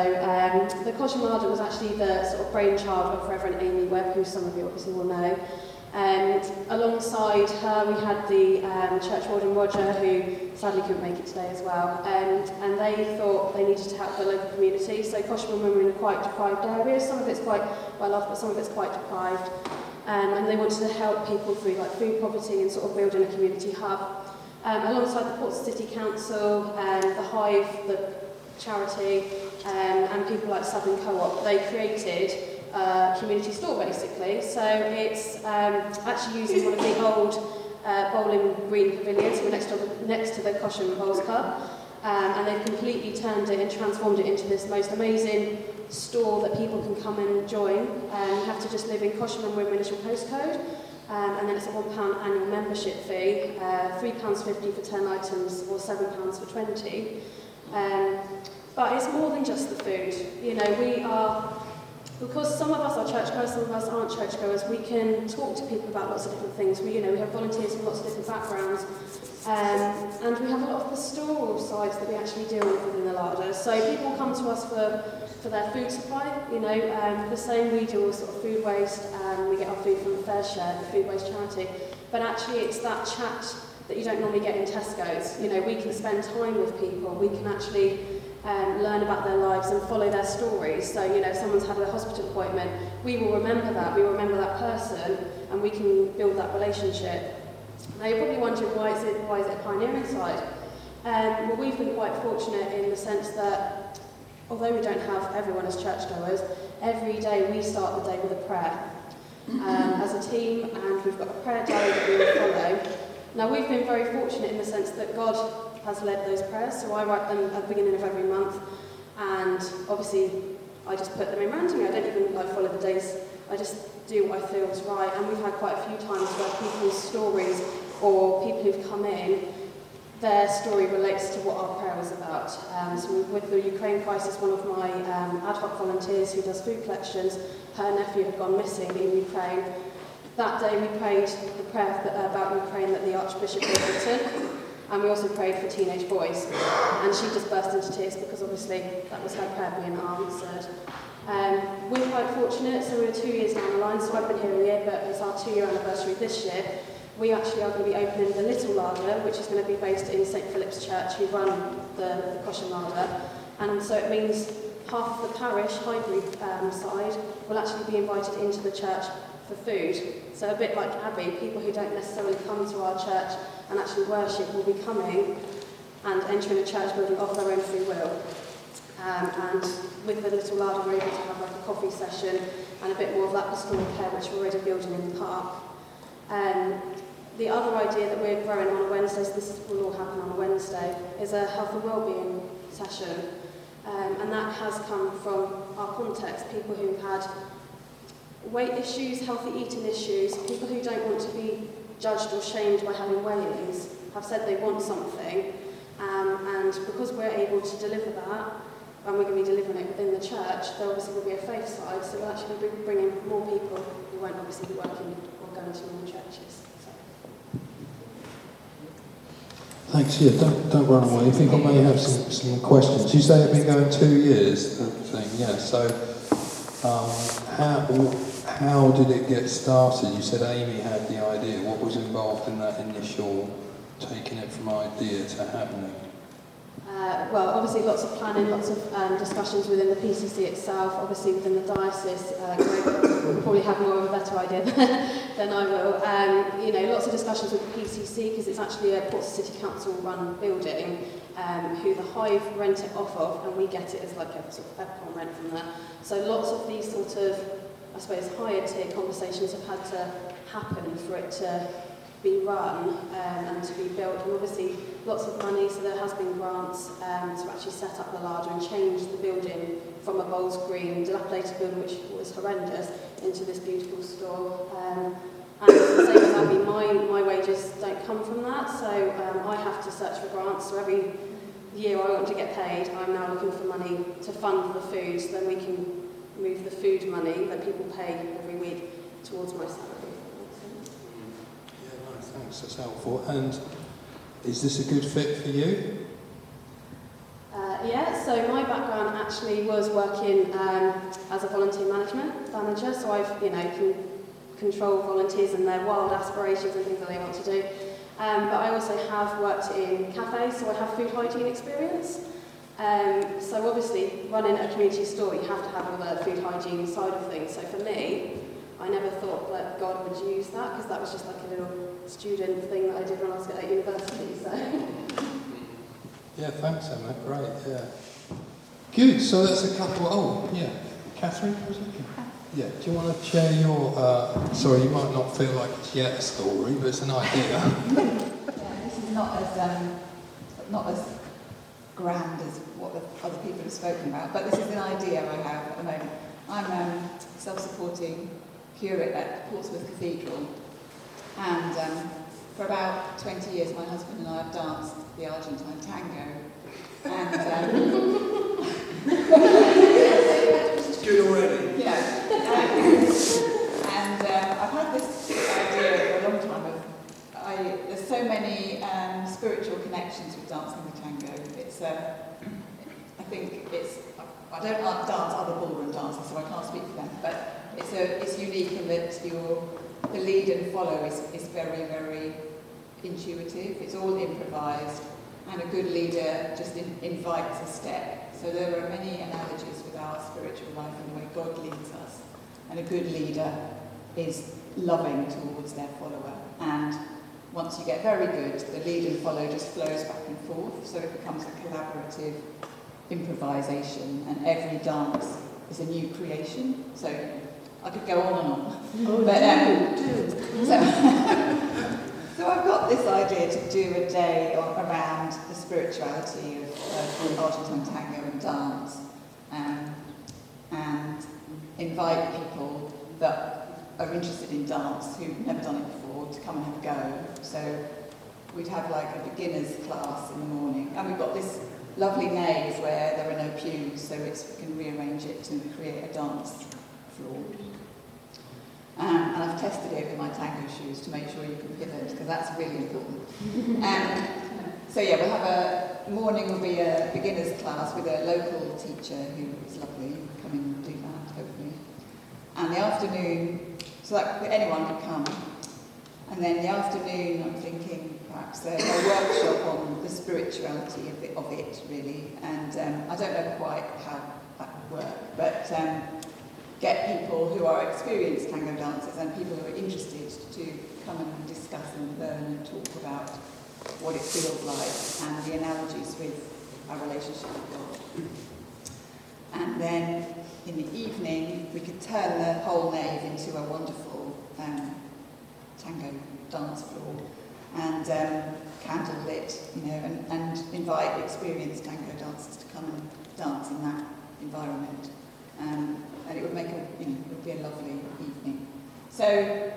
the Cosham Larder was actually the sort of brainchild of Reverend Amy Webb, who some of you obviously will know. Alongside her, we had the church warden Roger, who sadly couldn't make it today as well, and they thought they needed to help the local community. So Cosham and Women are in quite deprived areas. Some of it's quite well off, but some of it's quite deprived. And they wanted to help people through like food poverty and sort of building a community hub. Alongside the Portsmouth City Council, the Hive, the charity, and people like Southern Co-op, they created a community store basically. So it's actually using one of the old Bowling Green pavilions, so next to the Cosham Bowls Club, and they've completely turned it and transformed it into this most amazing store that people can come and join. You have to just live in Cosham and Women as your postcode, and then it's a £1 annual membership fee, £3.50 for 10 items or £7 for 20. But it's more than just the food. You know, we are, because some of us are churchgoers, some of us aren't churchgoers, we can talk to people about lots of different things. We have volunteers from lots of different backgrounds, and we have a lot of pastoral sides that we actually deal with within the larder. So people come to us for their food supply, the same we deal with sort of food waste, we get our food from the Fair Share, the food waste charity, but actually it's that chat that you don't normally get in Tesco's. We can spend time with people, we can actually learn about their lives and follow their stories. So, if someone's had a hospital appointment, we will remember that person, and we can build that relationship. Now, you're probably wondering why is it a pioneering side? Well, we've been quite fortunate in the sense that, although we don't have everyone as churchgoers, every day we start the day with a prayer as a team, and we've got a prayer diary that we will follow. Now, we've been very fortunate in the sense that God has led those prayers, so I write them at the beginning of every month, and obviously I just put them in randomly. I don't even follow the days, I just do what I feel is right. And we've had quite a few times where people's stories, or people who've come in, their story relates to what our prayer is about. So with the Ukraine crisis, one of my ad hoc volunteers who does food collections, her nephew had gone missing in Ukraine. That day we prayed the prayer about Ukraine that the Archbishop had written, and we also prayed for teenage boys. And she just burst into tears because obviously that was her prayer being answered. We're quite fortunate, so we're 2 years down the line, so I've been here a year, but it's our 2-year anniversary this year. We actually are going to be opening the Little Larder, which is going to be based in St Philip's Church, who run the Cosham Larder. And so it means half of the parish, Highbury side, will actually be invited into the church for food. So a bit like Abbey, people who don't necessarily come to our church and actually worship will be coming and entering a church building of their own free will. And with the Little Larder, we're able to have a coffee session and a bit more of that pastoral care, which we're already building in the park. The other idea that we're growing on a Wednesday, so this will all happen on a Wednesday, is a health and wellbeing session. And that has come from our context, people who've had weight issues, healthy eating issues, people who don't want to be judged or shamed by having weigh-ins, have said they want something, and because we're able to deliver that, and we're going to be delivering it within the church, there obviously will be a faith side, so we'll actually be bringing more people who won't obviously be working or going to normal churches. Thanks. Yeah, don't run away. I think I may have some questions. You say it's been going 2 years, the thing, yeah. So, how did it get started? You said Amy had the idea. What was involved in that initial taking it from idea to happening? Well, obviously lots of planning, lots of discussions within the PCC itself, obviously within the diocese. Greg will probably have more of a better idea than I will. Lots of discussions with the PCC because it's actually a Portsmouth City Council run building who the Hive rent it off of, and we get it as like a sort of peppercorn rent from there. So lots of these sort of, I suppose, higher tier conversations have had to happen for it to be run and to be built, and obviously lots of money, so there has been grants to actually set up the larder and change the building from a Bowls Green dilapidated building, which was horrendous, into this beautiful store. And the same as Abby, my wages don't come from that, so I have to search for grants. So every year I want to get paid, I'm now looking for money to fund the food, so then we can move the food money that people pay every week towards my salary. Thanks, that's helpful. And is this a good fit for you? Yeah, so my background actually was working as a volunteer management manager, so I've, can control volunteers and their wild aspirations and things that they want to do. But I also have worked in cafes, so I have food hygiene experience. So obviously, running a community store, you have to have all the food hygiene side of things. So for me, I never thought that God would use that, because that was just like a little student thing that I did when I was at university. So. Yeah, thanks, Emma. Great, yeah. Good, so that's a couple. Oh, yeah. Catherine, was it? Yeah, do you want to share your. Sorry, you might not feel like it's yet a story, but it's an idea. Yeah, this is not as grand as what the other people have spoken about, but this is an idea I have at the moment. I'm a self-supporting curate at Portsmouth Cathedral, and for about 20 years my husband and I have danced the Argentine tango, and it's good already. Yeah. And I've had this idea for a long time of, there's so many spiritual connections with dancing the tango. It's, I think it's, I don't dance other ballroom dances, so I can't speak for them, but it's unique in that the lead and follow is very, very intuitive. It's all improvised, and a good leader just invites a step. So there are many analogies with our spiritual life and the way God leads us. And a good leader is loving towards their follower. And once you get very good, the lead and follow just flows back and forth. So it becomes a collaborative improvisation, and every dance is a new creation. So I could go on and on. Oh, So I've got this idea to do a day around the spirituality of Argentine tango and dance, and invite people that are interested in dance who've never done it before to come and have a go. So we'd have like a beginner's class in the morning, and we've got this lovely nave where there are no pews, so we can rearrange it to create a dance floor. And I've tested it with my tango shoes to make sure you can pivot, because that's really important. So yeah, we'll have a morning will be a beginner's class with a local teacher who is lovely. Come in and do that, hopefully. And the afternoon, so that anyone can come. And then the afternoon, I'm thinking perhaps a workshop on the spirituality of it really. And I don't know quite how that would work, but get people who are experienced tango dancers and people who are interested to come and discuss and learn and talk about what it feels like and the analogies with our relationship with God. And then in the evening, we could turn the whole nave into a wonderful tango dance floor, and candle lit, and invite experienced tango dancers to come and dance in that environment. And it would make it would be a lovely evening. So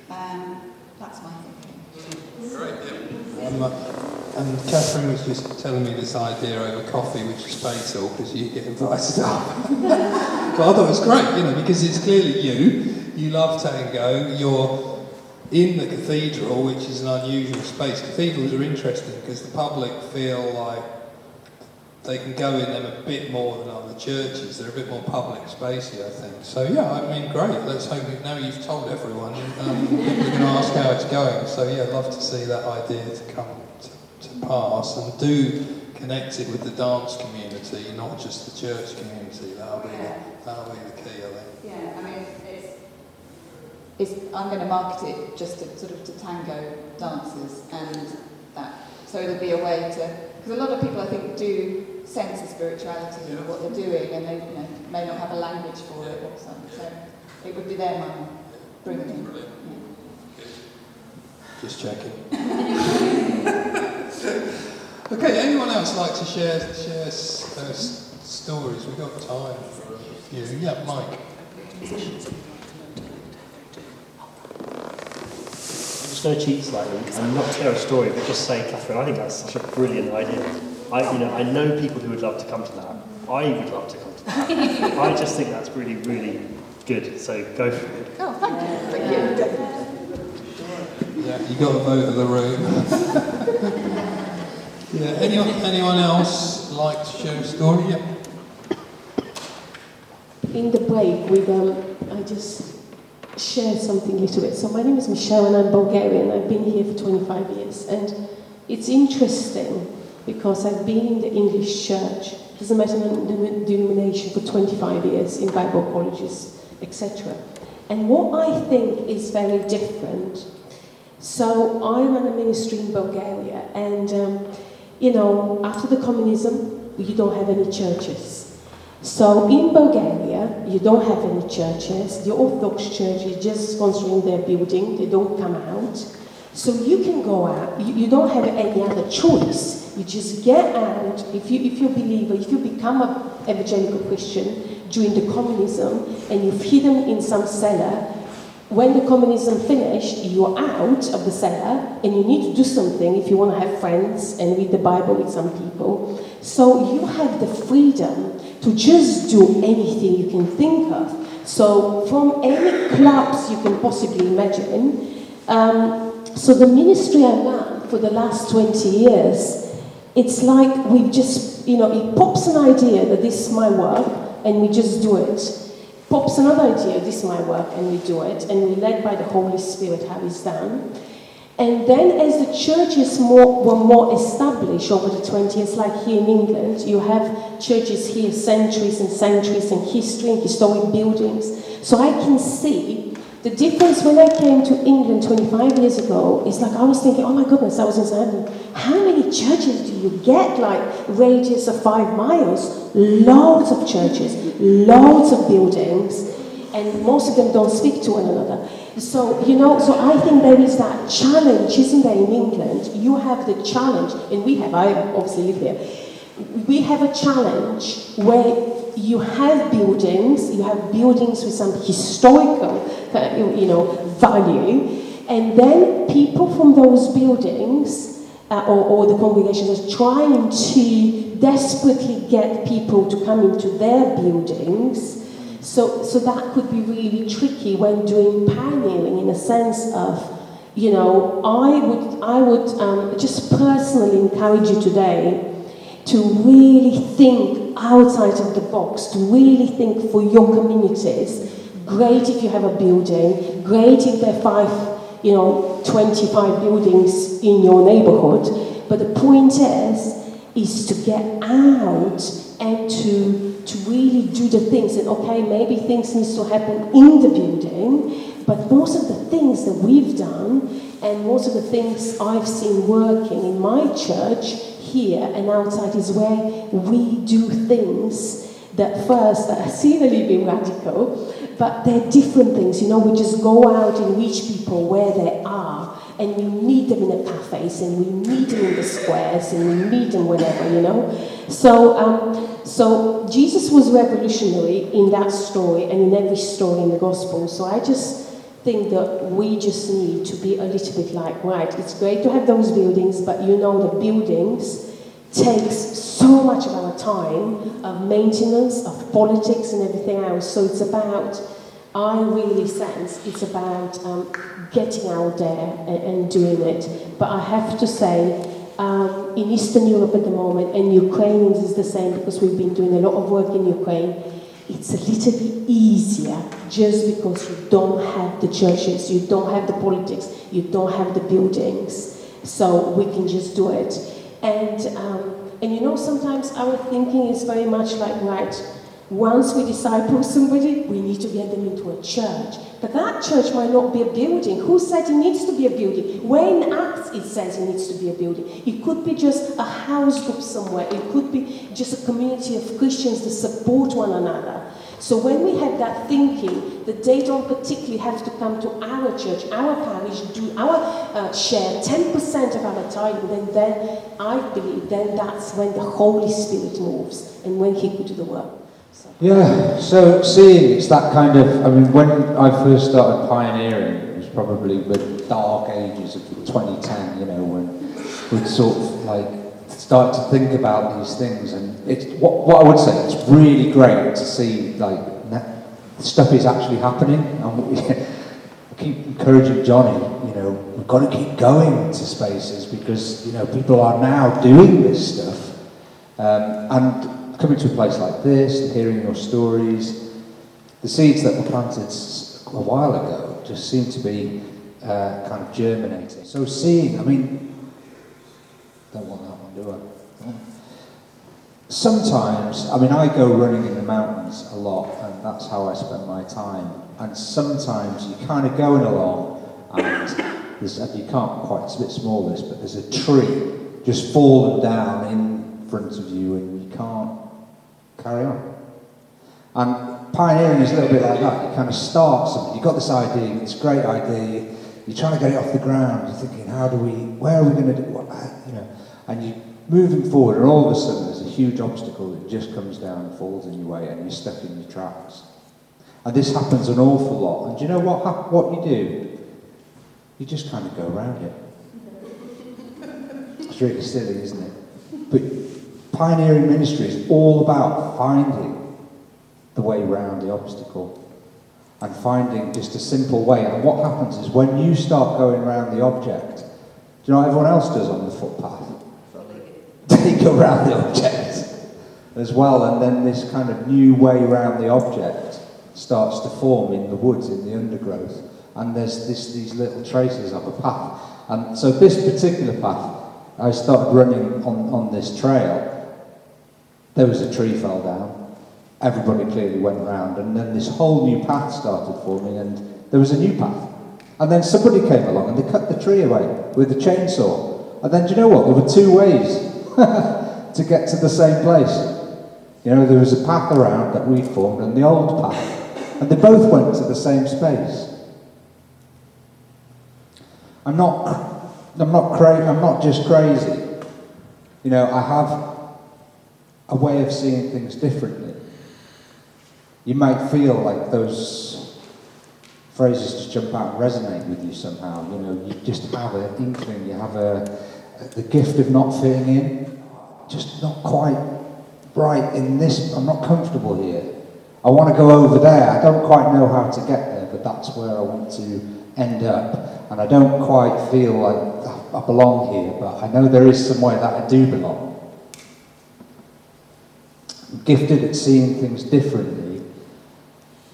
that's my thinking. Great, yeah. And Catherine was just telling me this idea over coffee, which is fatal because you get invited up. But I thought it was great, because it's clearly you love tango, you're in the cathedral, which is an unusual space. Cathedrals are interesting because the public feel like they can go in them a bit more than other churches. They're a bit more public spacey, I think. So yeah, I mean, great. Let's hope now you've told everyone. People are going to ask how it's going. So yeah, I'd love to see that idea to come to pass, and do connect it with the dance community, not just the church community. That'll be the key, I think. Yeah, I mean, I'm going to market it just to tango dancers, and that. So there'll be a way to, because a lot of people I think do sense the spirituality of what they're doing, and they may not have a language for it or something. So it would be their money. Bring it in. Yeah. Just checking. Okay, anyone else like to share stories? We've got time for a few. Yeah, Mike. I'm just going to cheat slightly and not tell a story, but just say, Catherine, I think that's such a brilliant idea. I know people who would love to come to that. I would love to come to that. I just think that's really, really good. So go for it. Oh, thank you. Thank you. Yeah, you got the vote of the room. Yeah, anyone else like to share a story? Yeah. In the break, share something a little bit. So my name is Michelle and I'm Bulgarian. I've been here for 25 years. And it's interesting because I've been in the English church, doesn't matter the denomination, for 25 years in Bible colleges, etc. And what I think is very different, so I run a ministry in Bulgaria and, after the communism, you don't have any churches. So in Bulgaria, you don't have any churches. The Orthodox Church is just sponsoring their building. They don't come out. So you can go out. You don't have any other choice. You just get out. If you're a believer, if you become an evangelical Christian during the communism and you've hidden in some cellar, when the communism finished, you're out of the cellar and you need to do something if you want to have friends and read the Bible with some people. So you have the freedom to just do anything you can think of. So from any clubs you can possibly imagine. So the ministry I run for the last 20 years, it's like we just, it pops an idea that this is my work and we just do it. Pops another idea, this is my work, and we do it, and we're led by the Holy Spirit how it's done. And then as the churches were more established over the 20 years, like here in England, you have churches here, centuries and centuries in history and historic buildings. So I can see the difference when I came to England 25 years ago is like I was thinking, oh my goodness, I was in Southampton. How many churches do you get, like radius of 5 miles? Loads of churches, loads of buildings, and most of them don't speak to one another. So, so I think there is that challenge, isn't there, in England? You have the challenge, and I obviously live here. We have a challenge where you have buildings with some historical, value, and then people from those buildings or the congregations are trying to desperately get people to come into their buildings. So that could be really tricky when doing pioneering, in a sense of, I would just personally encourage you today to really think outside of the box, to really think for your communities. Great if you have a building, great if there are 25 buildings in your neighborhood, but the point is to get out and to really do the things. And okay, maybe things need to happen in the building, but most of the things that we've done and most of the things I've seen working in my church here and outside is where we do things that first are seemingly being radical, but they're different things. We just go out and reach people where they are, and we meet them in the cafes, and we meet them in the squares, and we meet them wherever, So Jesus was revolutionary in that story and in every story in the gospel. So I just think that we just need to be a little bit like, right, it's great to have those buildings, but the buildings takes so much of our time, of maintenance, of politics and everything else. So it's about, I really sense, it's about getting out there and doing it. But I have to say, in Eastern Europe at the moment, and Ukraine is the same because we've been doing a lot of work in Ukraine, it's a little bit easier just because you don't have the churches, you don't have the politics, you don't have the buildings. So we can just do it. And sometimes our thinking is very much like, right, once we disciple somebody, we need to get them into a church. But that church might not be a building. Who said it needs to be a building? Where in Acts it says it needs to be a building? It could be just a house group somewhere. It could be just a community of Christians that support one another. So when we have that thinking that they don't particularly have to come to our church, our parish, do our share 10% of our tithing, then I believe then that's when the Holy Spirit moves and when He could do the work. Yeah, so seeing it's that kind of, when I first started pioneering, it was probably the dark ages of 2010, when we'd sort of start to think about these things, and it's what I would say, it's really great to see stuff is actually happening, and I keep encouraging Johnny, we've got to keep going to spaces because, people are now doing this stuff, and coming to a place like this and hearing your stories, the seeds that were planted a while ago just seemed to be kind of germinating. So seeing, I mean, don't want that one, do I? Sometimes, I mean, I go running in the mountains a lot, and that's how I spend my time. And sometimes you're kind of going along, and you can't quite, it's a bit small this, but there's a tree just fallen down in front of you, and you can't carry on. And pioneering is a little bit like that. You kind of start something, you've got this idea, this great idea, you're trying to get it off the ground, you're thinking, where are we going to do what, and you're moving forward, and all of a sudden there's a huge obstacle that just comes down and falls in your way, and you're stuck in your tracks. And this happens an awful lot. And do you know what you do? You just kind of go around it. It's really silly, isn't it? But pioneering ministry is all about finding the way around the obstacle and finding just a simple way. And what happens is when you start going around the object, do you know what everyone else does on the footpath? They go around the object as well, and then this kind of new way around the object starts to form in the woods, in the undergrowth, and there's these little traces of a path. And so this particular path, I started running on this trail. There was a tree fell down, everybody clearly went round, and then this whole new path started forming, and there was a new path. And then somebody came along and they cut the tree away with a chainsaw. And then do you know what? There were two ways to get to the same place. You know, there was a path around that we formed and the old path, and they both went to the same space. I'm not just crazy. You know, I have a way of seeing things differently. You might feel like those phrases just jump out and resonate with you somehow. You know, you just have an inkling, you have the gift of not fitting in, just not quite right in this, I'm not comfortable here. I want to go over there, I don't quite know how to get there, but that's where I want to end up. And I don't quite feel like I belong here, but I know there is somewhere that I do belong. I'm gifted at seeing things differently.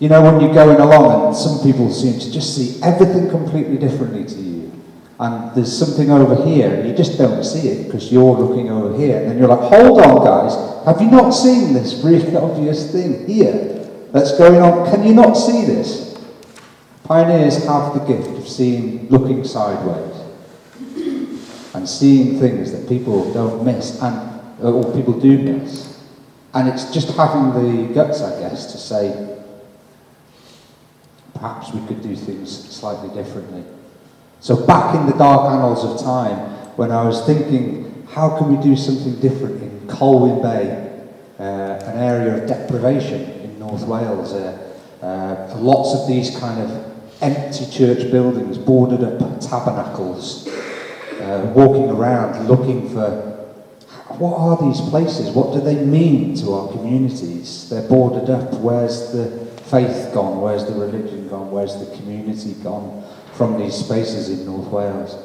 You know, when you're going along and some people seem to just see everything completely differently to you. And there's something over here, and you just don't see it because you're looking over here. And then you're like, hold on, guys, have you not seen this really obvious thing here that's going on? Can you not see this? Pioneers have the gift of looking sideways and seeing things that people don't miss, or people do miss. And it's just having the guts, I guess, to say, perhaps we could do things slightly differently. So back in the dark annals of time, when I was thinking, how can we do something different in Colwyn Bay, an area of deprivation in North Wales, lots of these kind of empty church buildings, boarded up tabernacles, walking around looking for, what are these places? What do they mean to our communities? They're boarded up. Where's the faith gone? Where's the religion gone? Where's the community gone from these spaces in North Wales?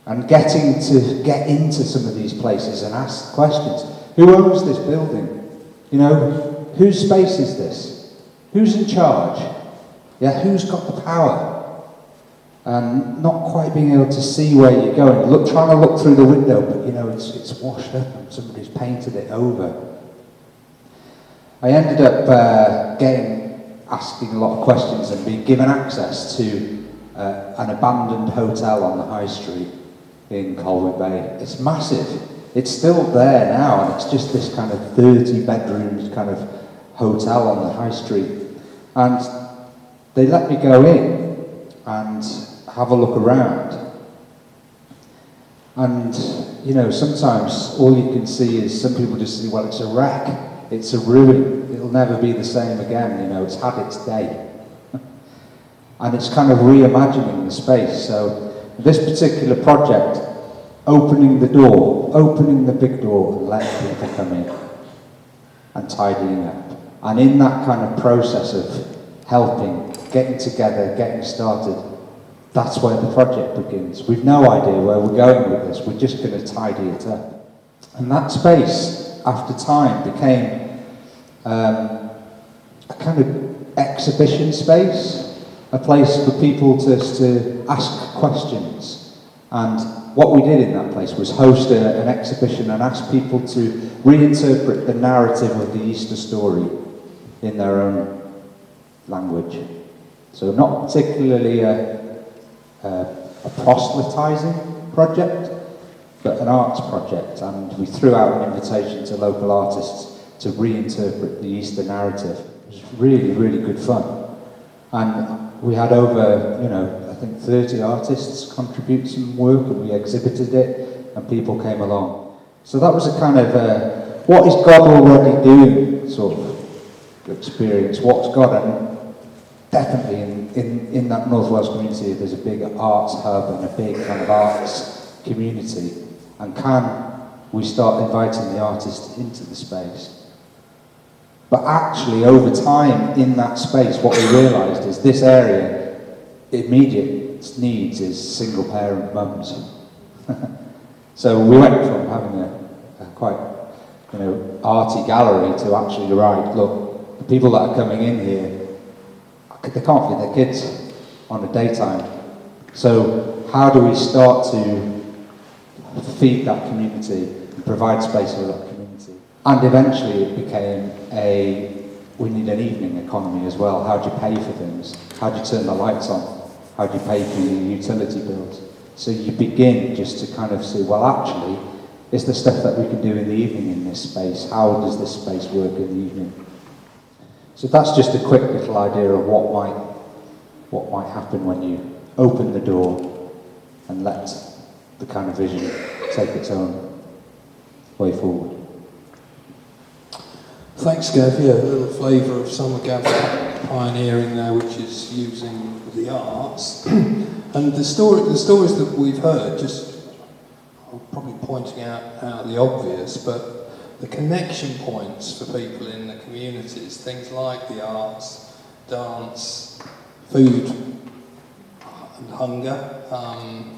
And getting to get into some of these places and ask questions. Who owns this building? You know, whose space is this? Who's in charge? Yeah, who's got the power? And not quite being able to see where you're going. Trying to look through the window, but you know, it's washed up and somebody's painted it over. I ended up asking a lot of questions and being given access to an abandoned hotel on the high street in Colwyn Bay. It's massive. It's still there now, and it's just this kind of 30-bedroom kind of hotel on the high street. And they let me go in and have a look around. And, you know, sometimes all you can see is some people just see, well, it's a wreck, it's a ruin, it'll never be the same again, you know, it's had its day. And it's kind of reimagining the space. So this particular project, opening the door, opening the big door and letting people come in and tidying up. And in that kind of process of helping, getting together, getting started, that's where the project begins. We've no idea where we're going with this, we're just going to tidy it up. And that space, after time, became a kind of exhibition space. a place for people to ask questions. And what we did in that place was host an exhibition and ask people to reinterpret the narrative of the Easter story in their own language. So not particularly a proselytizing project, but an arts project, and we threw out an invitation to local artists to reinterpret the Easter narrative. It was really, really good fun. And we had over, I think 30 artists contribute some work, and we exhibited it, and people came along. So that was a kind of, what is God already doing sort of experience? What's God? And definitely in that North Wales community, there's a big arts hub and a big kind of arts community. And can we start inviting the artists into the space? But actually, over time in that space, what we realised is this area, immediate needs is single parent mums. So we went from having a quite, arty gallery to actually, right, look, the people that are coming in here, they can't feed their kids on the daytime. So how do we start to feed that community and provide space for that community? And eventually it became we need an evening economy as well. How do you pay for things? How do you turn the lights on? How do you pay for your utility bills? So you begin just to kind of see, well, actually, is there stuff that we can do in the evening in this space? How does this space work in the evening? So that's just a quick little idea of what might happen when you open the door and let the kind of vision take its own way forward. Thanks, Gav. Yeah, a little flavour of some of Gav's pioneering there, which is using the arts. And the stories that we've heard, I'm probably pointing out the obvious, but the connection points for people in the communities, things like the arts, dance, food and hunger,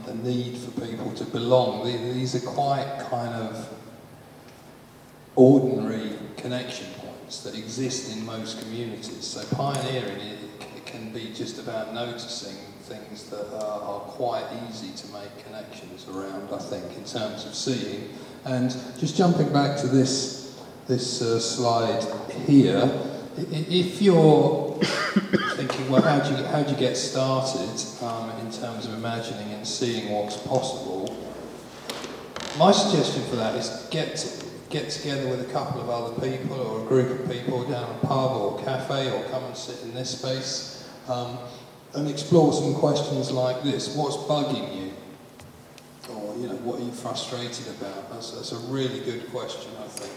the need for people to belong. These are quite kind of ordinary connection points that exist in most communities. So pioneering it can be just about noticing things that are quite easy to make connections around, I think, in terms of seeing. And just jumping back to this slide here, if you're thinking, well, how do you get started in terms of imagining and seeing what's possible? My suggestion for that is get together with a couple of other people or a group of people down a pub or a cafe, or come and sit in this space and explore some questions like this. What's bugging you? Or, what are you frustrated about? That's a really good question, I think,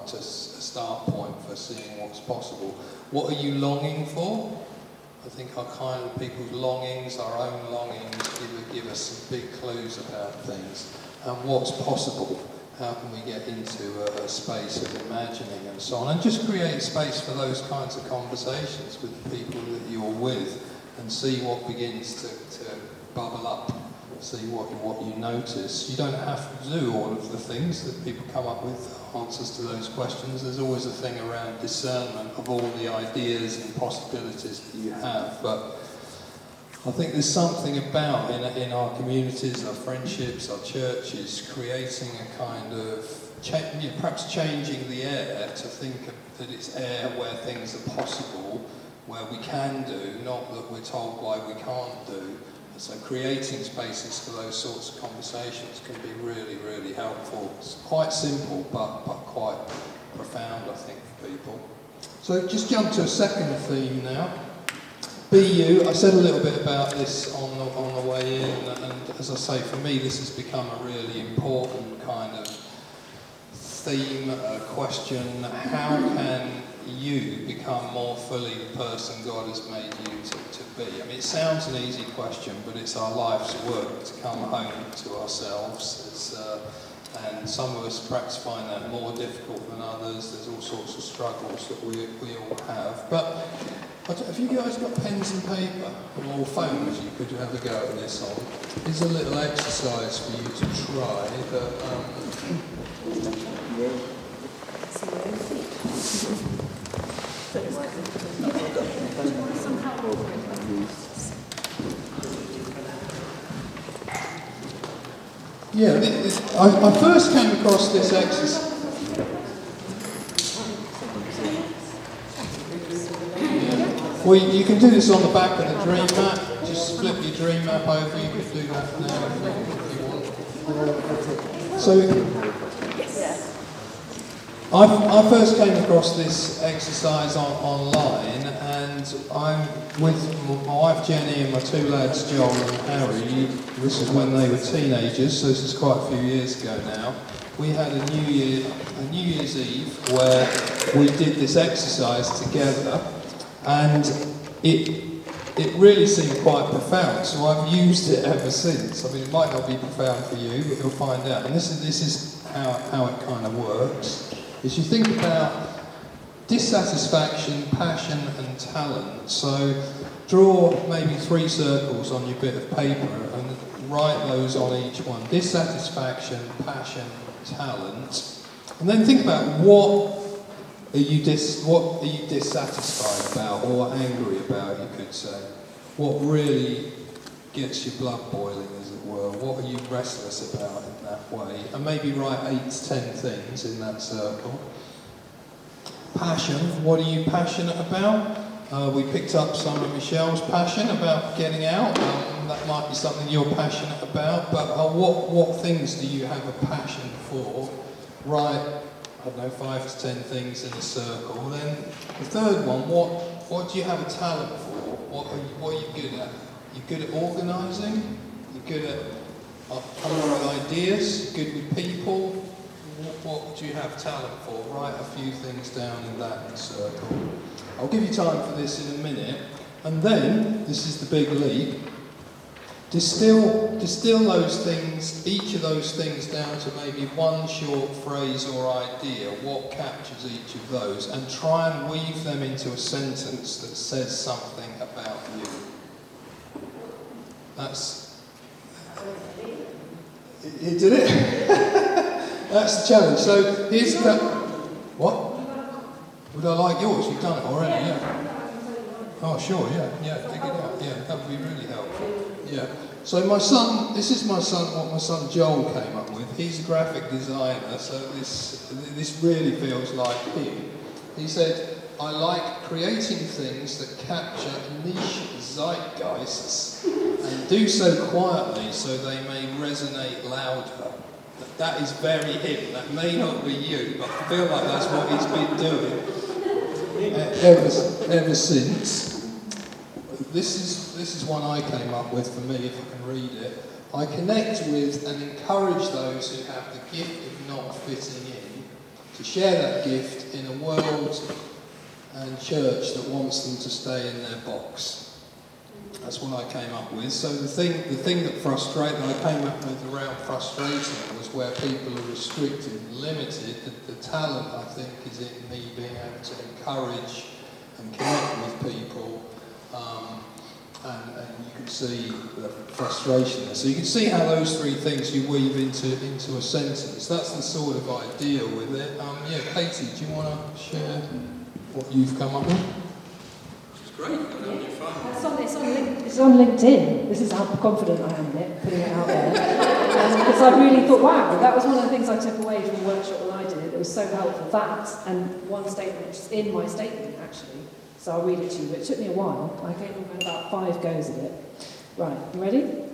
to a start point for seeing what's possible. What are you longing for? I think our kind of people's longings, our own longings, give us some big clues about things. And what's possible? How can we get into a space of imagining and so on? And just create space for those kinds of conversations with the people that you're with, and see what begins to bubble up, see what you notice. You don't have to do all of the things that people come up with, answers to those questions. There's always a thing around discernment of all the ideas and possibilities that you have. But I think there's something about, in our communities, our friendships, our churches, creating a kind of, perhaps changing the air to think that it's air where things are possible, where we can do, not that we're told why we can't do. So creating spaces for those sorts of conversations can be really, really helpful. It's quite simple, but quite profound, I think, for people. So just jump to a second theme now. Be you. I said a little bit about this on the way in, and as I say, for me, this has become a really important kind of theme, question. How can you become more fully the person God has made you to be? I mean, it sounds an easy question, but it's our life's work to come home to ourselves. And some of us perhaps find that more difficult than others. There's all sorts of struggles that we all have. But have you guys got pens and paper or phones you could have a go at this on? Here's a little exercise for you to try. Yeah, I first came across this exercise. Well, you can do this on the back of the dream map. Just flip your dream map over. You could do that now if you want. So, I first came across this exercise online, and I'm with my wife Jenny and my two lads Joel and Harry. This is when they were teenagers, so this is quite a few years ago now. We had a New Year's Eve where we did this exercise together, and it really seemed quite profound. So I've used it ever since. I mean, it might not be profound for you, but you'll find out. And this is how it kind of works. Is you think about dissatisfaction, passion and talent. So draw maybe 3 circles on your bit of paper and write those on each one. Dissatisfaction, passion, talent. And then think about what are you dissatisfied about or angry about, you could say. What really gets your blood boiling, as it were. What are you restless about in that way? And maybe write 8 to 10 things in that circle. Passion, what are you passionate about? We picked up some of Michelle's passion about getting out. That might be something you're passionate about, but what things do you have a passion for? Write, I don't know, 5 to 10 things in a circle. Then the third one, what do you have a talent for? What are you good at? You're good at organising? You're good at coming up with ideas? Good with people? What do you have talent for? Write a few things down in that circle. I'll give you time for this in a minute. And then, this is the big leap, distill those things, each of those things down to maybe one short phrase or idea, what captures each of those, and try and weave them into a sentence that says something about you. You did it? That's the challenge. So here's the... What? Would I like yours? You've done it already, yeah. Oh, sure, yeah, dig it out. Yeah, that would be really helpful. Yeah. So my son, this is what my son Joel came up with. He's a graphic designer, so this really feels like him. He said, I like creating things that capture niche zeitgeists and do so quietly so they may resonate louder. That is very him. That may not be you, but I feel like that's what he's been doing ever since. This is one I came up with for me, if I can read it. I connect with and encourage those who have the gift of not fitting in to share that gift in a world and church that wants them to stay in their box. That's what I came up with. So the thing that I came up with around frustration was where people are restricted and limited. The talent, I think, is in me being able to encourage and connect with people. And you can see the frustration there. So you can see how those 3 things you weave into a sentence. That's the sort of idea with it. Katie, do you want to share what you've come up with? Great, It's on LinkedIn. This is how confident I am in it, putting it out there. Because I really thought, wow, that was one of the things I took away from the workshop when I did it. It was so helpful. That and one statement, which is in my statement actually. So I'll read it to you. But it took me a while. I came on about 5 goes at it. Right, you ready?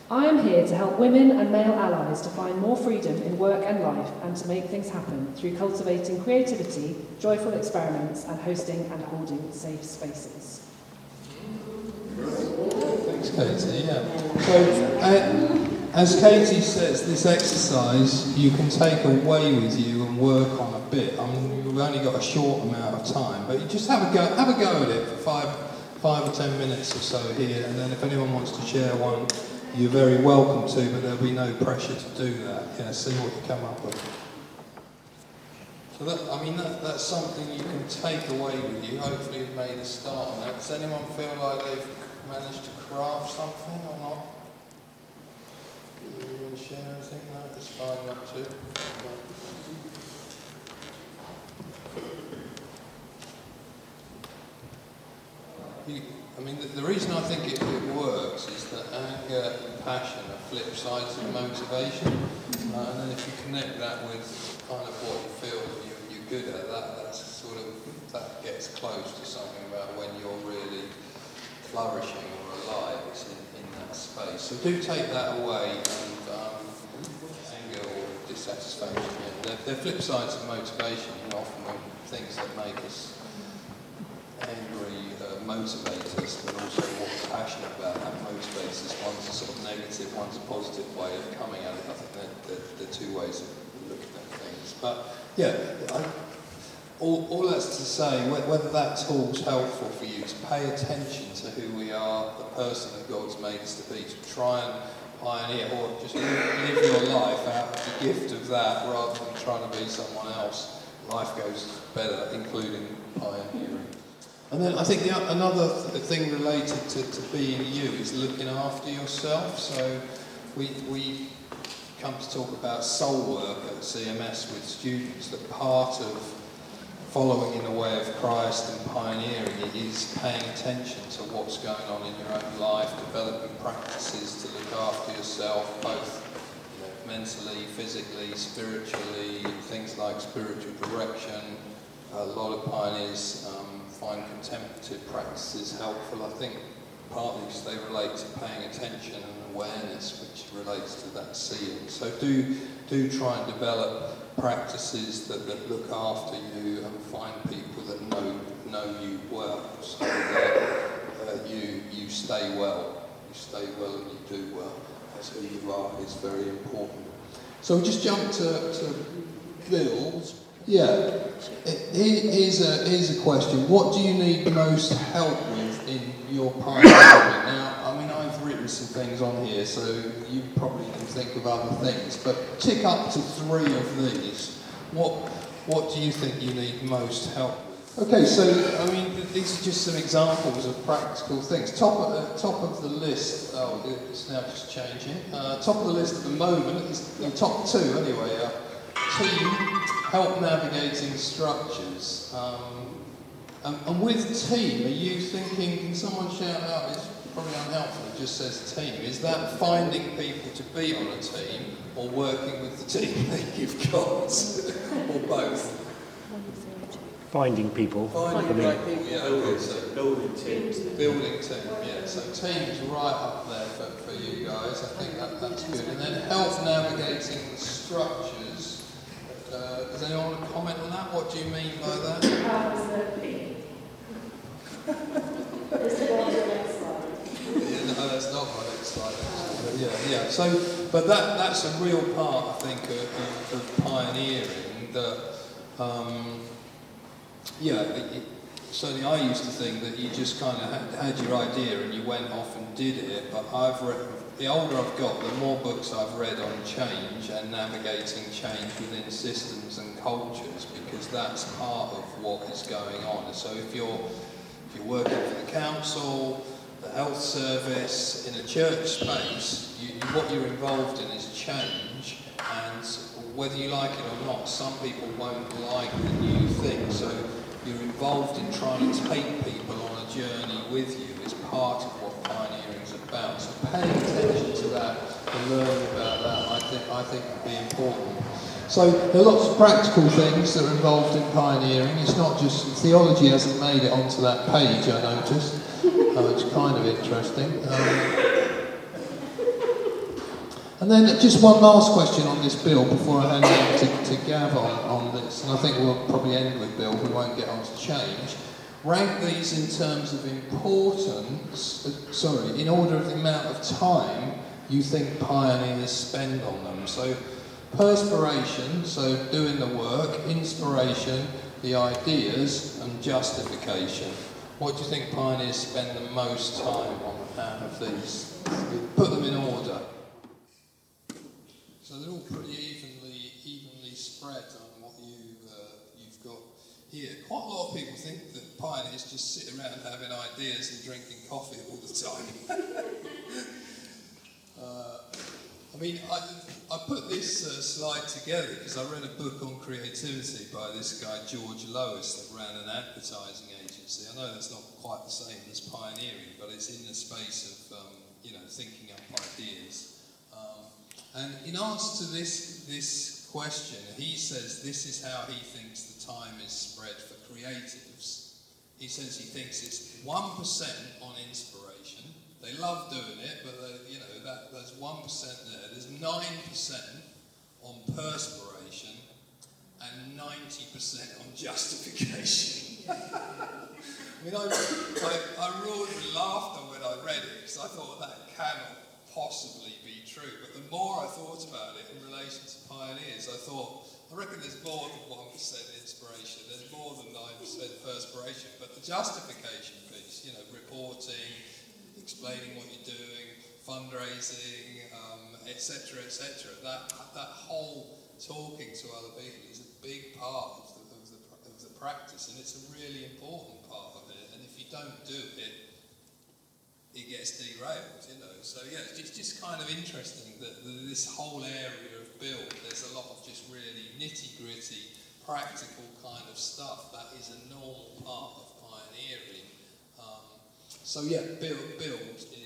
I am here to help women and male allies to find more freedom in work and life and to make things happen through cultivating creativity, joyful experiments and hosting and holding safe spaces. Thanks, Katie. Yeah. So, as Katie says, this exercise you can take away with you and work on a bit. I mean, you've only got a short amount of time, but you just have a go at it for 5 or 10 minutes or so here, and then if anyone wants to share one, you're very welcome to, but there'll be no pressure to do that. Yeah, see what you come up with. So that's something you can take away with you. Hopefully you've made a start on that. Does anyone feel like they've managed to craft something or not? Do you want to share anything? No, it's fine not to. I mean, the reason I think it works is that anger and passion are flip sides of motivation, and then if you connect that with kind of what you feel you're good at, that gets close to something about when you're really flourishing or alive. It's in that space. So do take that away, and anger or dissatisfaction. They're flip sides of motivation, and often things that make us angry motivate us, but also what we're passionate about that motivates us. One's a sort of negative, one's a positive way of coming at it. I think they're two ways of looking at things. But yeah, all that's to say, whether that tool's helpful for you to pay attention to who we are, the person that God's made us to be, to try and pioneer, or just live your life out of the gift of that rather than trying to be someone else. Life goes better, including pioneering. And then I think another thing related to being you is looking after yourself. So we come to talk about soul work at CMS with students, that part of following in the way of Christ and pioneering is paying attention to what's going on in your own life, developing practices to look after yourself, both mentally, physically, spiritually, things like spiritual direction. A lot of pioneers find contemplative practices helpful, I think, partly because they relate to paying attention and awareness, which relates to that seeing. So do try and develop practices that look after you and find people that know you well, so that you stay well. You stay well and you do well. That's who you are is very important. So we just jump to Bill's. Yeah, here's a question. What do you need most help with in your pioneering? Now, I mean, I've written some things on here, so you probably can think of other things, but tick up to 3 of these. What do you think you need most help with? Okay, so, I mean, these are just some examples of practical things. Top of the list, it's now just changing. Top of the list at the moment, is the top 2 anyway, team, help navigating structures. And with team, are you thinking, can someone shout out, it's probably unhelpful, it just says team. Is that finding people to be on a team, or working with the team that you've got, or both? Finding people. Finding people, yeah. Building teams. Building teams, yeah. So teams right up there for you guys. I think that's good. And then help navigating the structures. Does anyone want to comment on that? What do you mean by that? Yeah, no, that's not my next slide. Actually. But yeah. So, but that's a real part, I think, of pioneering. That, certainly I used to think that you just kind of had your idea and you went off and did it. But the older I've got, the more books I've read on change and navigating change within systems and cultures, because that's part of what is going on. So if you're working for the council, the health service, in a church space, what you're involved in is change, and whether you like it or not, some people won't like the new thing. So you're involved in trying to take people on a journey with you is part of what pioneering is about. So paying attention to that and learning about that, I think would be important. So there are lots of practical things that are involved in pioneering. It's not just theology hasn't made it onto that page, I noticed. It's kind of interesting. And then just one last question on this bill before I hand over to Gav on this, and I think we'll probably end with Bill, we won't get on to change. Rank these in terms of importance, in order of the amount of time you think pioneers spend on them. So perspiration, so doing the work, inspiration, the ideas, and justification. What do you think pioneers spend the most time on out of these? Put them in order. So they're all pretty evenly spread on what you've got here. Quite a lot of people think that pioneers just sit around having ideas and drinking coffee all the time. I mean, I put this slide together because I read a book on creativity by this guy George Lois that ran an advertising agency. I know that's not quite the same as pioneering, but it's in the space of thinking up ideas. And in answer to this question, he says this is how he thinks the time is spread for creatives. He says he thinks it's 1% on inspiration. They love doing it, but there's 1% there. There's 9% on perspiration and 90% on justification. I mean, I roared with laughter when I read it because I thought that cannot possibly be true. But the more I thought about it in relation to pioneers, I reckon there's more than 1% inspiration. There's more than 9% perspiration. But the justification piece, reporting, explaining what you're doing, fundraising, etc., that whole talking to other people is a big part of the practice, and it's a really important part of it. And if you don't do it, it gets derailed, So yeah, it's just kind of interesting that this whole area of build, there's a lot of just really nitty-gritty, practical kind of stuff that is a normal part of pioneering. So yeah, build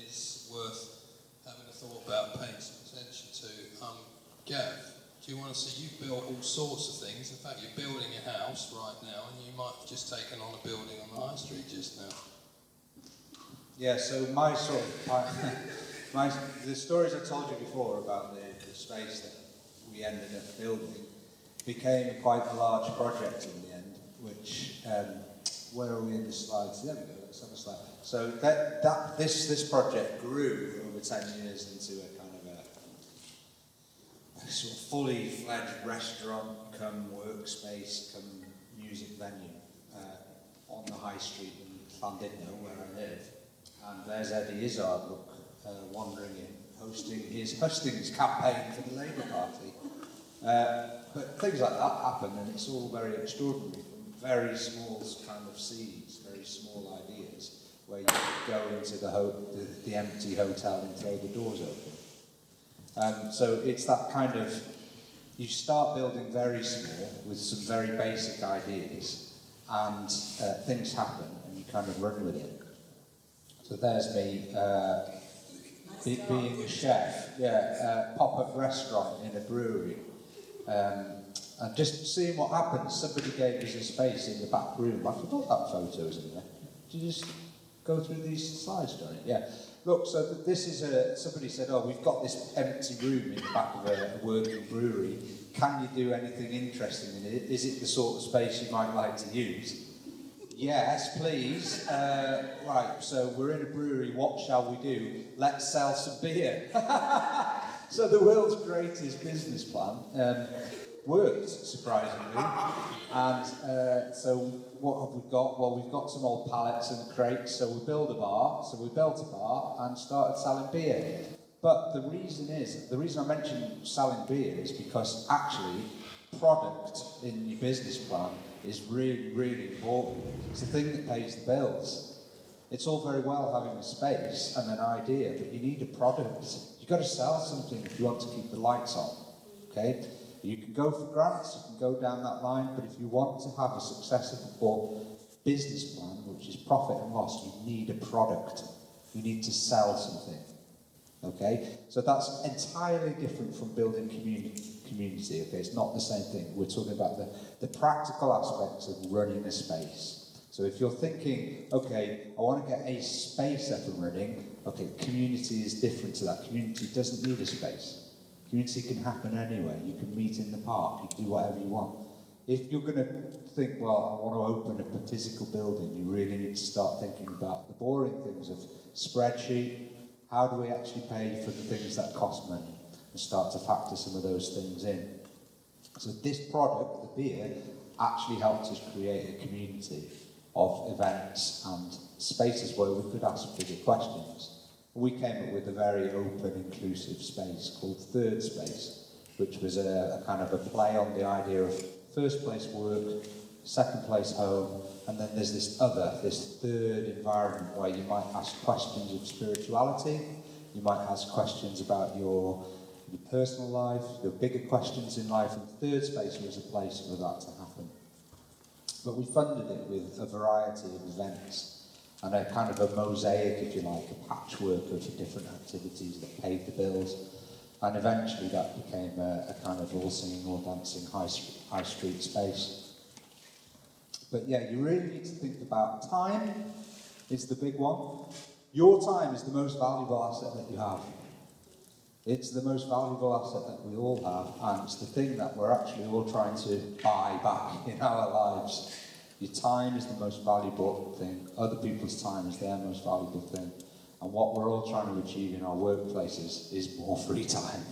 is worth having a thought about, paying some attention to. Gav, do you want to see, you've built all sorts of things. In fact, you're building a house right now, and you might have just taken on a building on the high street just now. Yeah, so my sort of, the stories I told you before about the space that we ended up building became quite a large project in the end, which, where are we in the slides? There we go, let's have a slide. So this project grew over 10 years into a kind of a sort of fully fledged restaurant, come workspace, come music venue on the high street in Llandudno, where I live. And there's Eddie Izzard, wandering in, hosting his campaign for the Labour Party. But things like that happen, and it's all very extraordinary, from very small kind of seeds, very small ideas, where you go into the empty hotel and throw the doors open. So it's that kind of, you start building very small with some very basic ideas, and things happen, and you kind of run with it. So there's me being a chef, pop-up restaurant in a brewery, and just seeing what happens. Somebody gave us a space in the back room. I forgot that photo's in there. Did you just go through these slides, Johnny? Yeah. Look, so this is somebody said, oh, we've got this empty room in the back of a working brewery. Can you do anything interesting in it? Is it the sort of space you might like to use? Yes, please. Right, so we're in a brewery, what shall we do? Let's sell some beer. So the world's greatest business plan worked, surprisingly. And so what have we got? Well, we've got some old pallets and crates, so we built a bar. So we built a bar and started selling beer. But the reason I mentioned selling beer is because actually product in your business plan is really, really important. It's the thing that pays the bills. It's all very well having a space and an idea, but you need a product. You've got to sell something if you want to keep the lights on, okay? You can go for grants, you can go down that line, but if you want to have a successful business plan, which is profit and loss, you need a product. You need to sell something, okay? So that's entirely different from building community, okay? It's not the same thing. We're talking about the practical aspects of running a space. So if you're thinking, okay, I want to get a space up and running, okay, community is different to that. Community doesn't need a space. Community can happen anywhere. You can meet in the park, you can do whatever you want. If you're going to think, well, I want to open a physical building, you really need to start thinking about the boring things of spreadsheet. How do we actually pay for the things that cost money? And start to factor some of those things in. So this product, the beer, actually helped us create a community of events and spaces where we could ask bigger questions. We came up with a very open, inclusive space called Third Space, which was a kind of a play on the idea of first place work, second place home, and then there's this third environment where you might ask questions of spirituality, you might ask questions about your your personal life, your bigger questions in life, and Third Space was a place for that to happen. But we funded it with a variety of events and a kind of a mosaic, if you like, a patchwork of different activities that paid the bills. And eventually that became a kind of all singing, all dancing high street space. But yeah, you really need to think about time is the big one. Your time is the most valuable asset that you have. It's the most valuable asset that we all have, and it's the thing that we're actually all trying to buy back in our lives. Your time is the most valuable thing. Other people's time is their most valuable thing. And what we're all trying to achieve in our workplaces is more free time.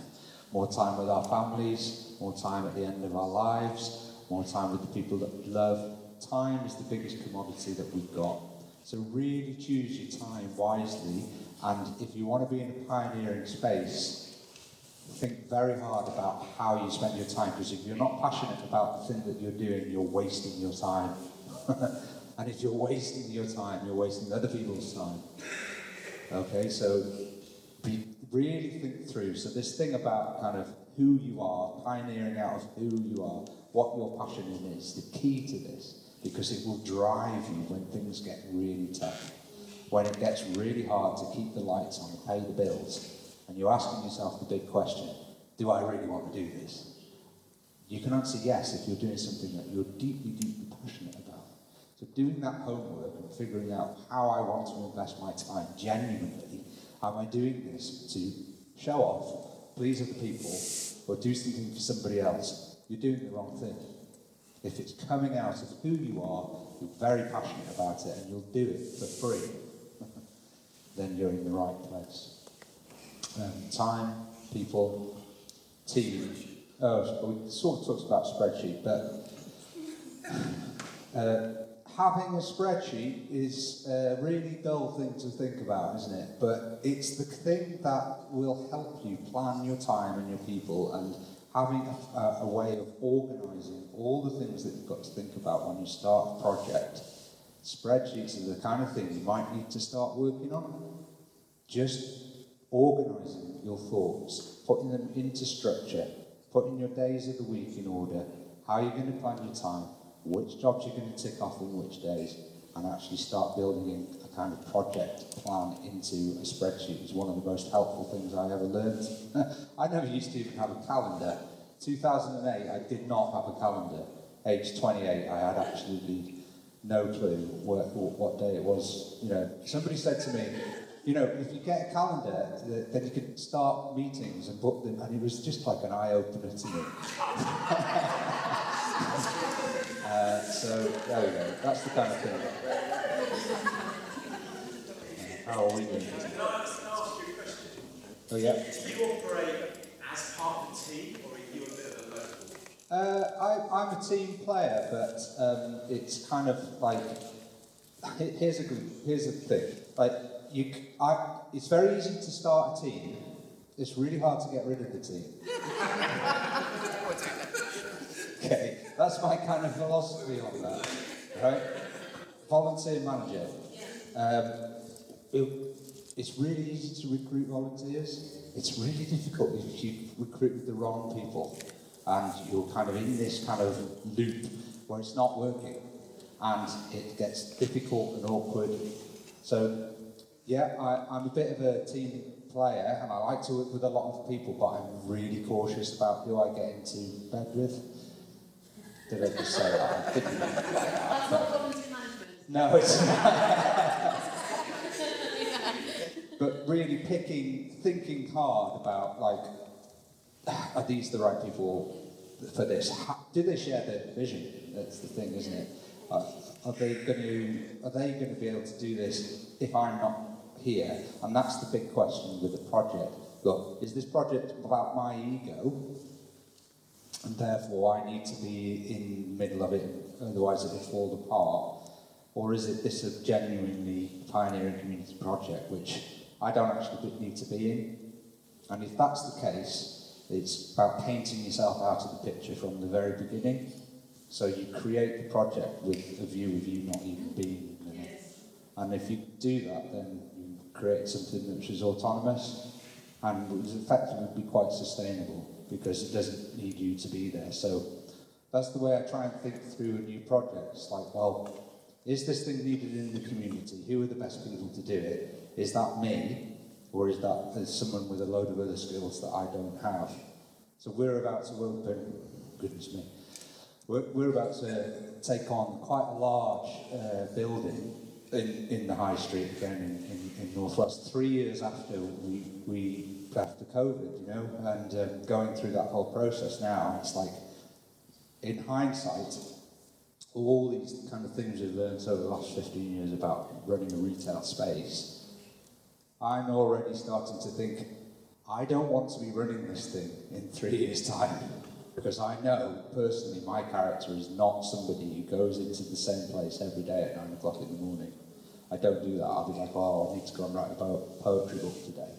More time with our families, more time at the end of our lives, more time with the people that we love. Time is the biggest commodity that we've got. So really choose your time wisely, and if you want to be in a pioneering space, think very hard about how you spend your time, because if you're not passionate about the thing that you're doing, you're wasting your time. And if you're wasting your time, you're wasting other people's time. Okay, so really think through. So this thing about kind of who you are, pioneering out of who you are, what your passion is the key to this, because it will drive you when things get really tough, when it gets really hard to keep the lights on and pay the bills, and you're asking yourself the big question, do I really want to do this? You can answer yes if you're doing something that you're deeply, deeply passionate about. So doing that homework and figuring out how I want to invest my time genuinely, am I doing this to show off, please other people, or do something for somebody else? You're doing the wrong thing. If it's coming out of who you are, you're very passionate about it, and you'll do it for free, then you're in the right place. Time, people, team. Oh, we sort of talked about spreadsheet, but having a spreadsheet is a really dull thing to think about, isn't it? But it's the thing that will help you plan your time and your people, and having a way of organising all the things that you've got to think about when you start a project. Spreadsheets are the kind of thing you might need to start working on. Just organising your thoughts, putting them into structure, putting your days of the week in order, how you're going to plan your time, which jobs you're going to tick off on which days, and actually start building a kind of project plan into a spreadsheet is one of the most helpful things I ever learned. I never used to even have a calendar. 2008, I did not have a calendar. Age 28, I had absolutely no clue what day it was. You know, somebody said to me, you know, if you get a calendar, then you can start meetings and book them, and it was just like an eye-opener to me. So, there we go. That's the kind of thing. How are we doing? Can I ask you a question? Oh, yeah. Do you operate as part of the team, or are you a bit of a local? I'm a team player, but it's kind of like, here's the thing. Like, it's very easy to start a team. It's really hard to get rid of the team. Okay, that's my kind of philosophy on that, right? Volunteer manager. It's really easy to recruit volunteers. It's really difficult if you recruit the wrong people and you're kind of in this kind of loop where it's not working and it gets difficult and awkward. So, yeah, I'm a bit of a team player and I like to work with a lot of people, but I'm really cautious about who I get into bed with. Did I just say that? That's not volunteer management. No, it's not. But really thinking hard about, like, are these the right people for this? Do they share the vision? That's the thing, isn't it? Are they going to be able to do this if I'm not here? And that's the big question with the project. Look, is this project about my ego? And therefore I need to be in the middle of it, otherwise it will fall apart? Or is it this a genuinely pioneering community project, which I don't actually need to be in? And if that's the case, it's about painting yourself out of the picture from the very beginning. So you create the project with a view of you not even being in it. And if you do that, then you create something which is autonomous. and it was effectively be quite sustainable because it doesn't need you to be there. So that's the way I try and think through a new project. It's like, well, is this thing needed in the community? Who are the best people to do it? Is that me? Or is that someone with a load of other skills that I don't have? So we're about to open, goodness me, we're about to take on quite a large building in the High Street again in North West. 3 years after after COVID, you know, and going through that whole process now, it's like, in hindsight, all these kind of things we've learned over the last 15 years about running a retail space, I'm already starting to think, I don't want to be running this thing in 3 years' time, because I know, personally, my character is not somebody who goes into the same place every day at 9 o'clock in the morning. I don't do that. I'll be like, oh, I need to go and write a poetry book today.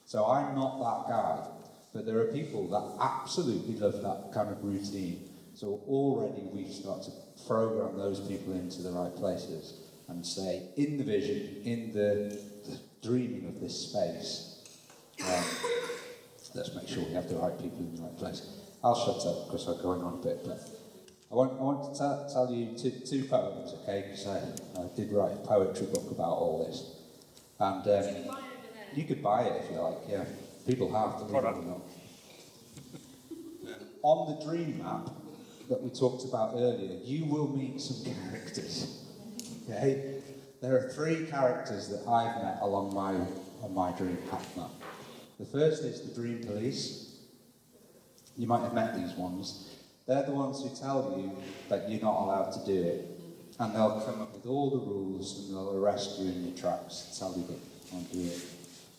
So I'm not that guy, but there are people that absolutely love that kind of routine. So already we've started to program those people into the right places and say, in the vision, in the dreaming of this space, let's make sure we have the right people in the right place. I'll shut up because I'm going on a bit, but I want to tell you two poems, okay? Because I did write a poetry book about all this. And you could buy it if you like, yeah. People have, believe it or not. On the dream map that we talked about earlier, you will meet some characters, okay? There are 3 characters that I've met along on my dream path map. The first is the Dream Police. You might have met these ones. They're the ones who tell you that you're not allowed to do it. And they'll come up with all the rules and they'll arrest you in your tracks and tell you that you can't do it.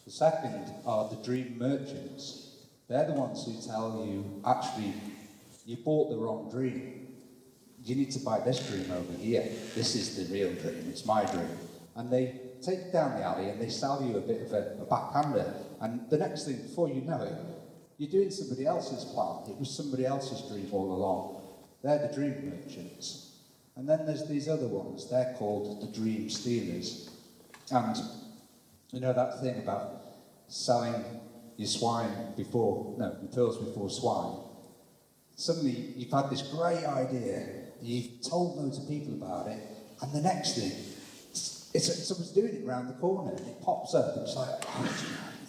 The second are the Dream Merchants. They're the ones who tell you, actually, you bought the wrong dream. You need to buy this dream over here. This is the real dream. It's my dream. And they take you down the alley and they sell you a bit of a backhander. And the next thing, before you know it, you're doing somebody else's plan. It was somebody else's dream all along. They're the Dream Merchants. And then there's these other ones. They're called the Dream Stealers. And you know that thing about selling your pearls before swine? Suddenly you've had this great idea, you've told loads of people about it, and the next thing, someone's doing it around the corner, and it pops up, and it's like,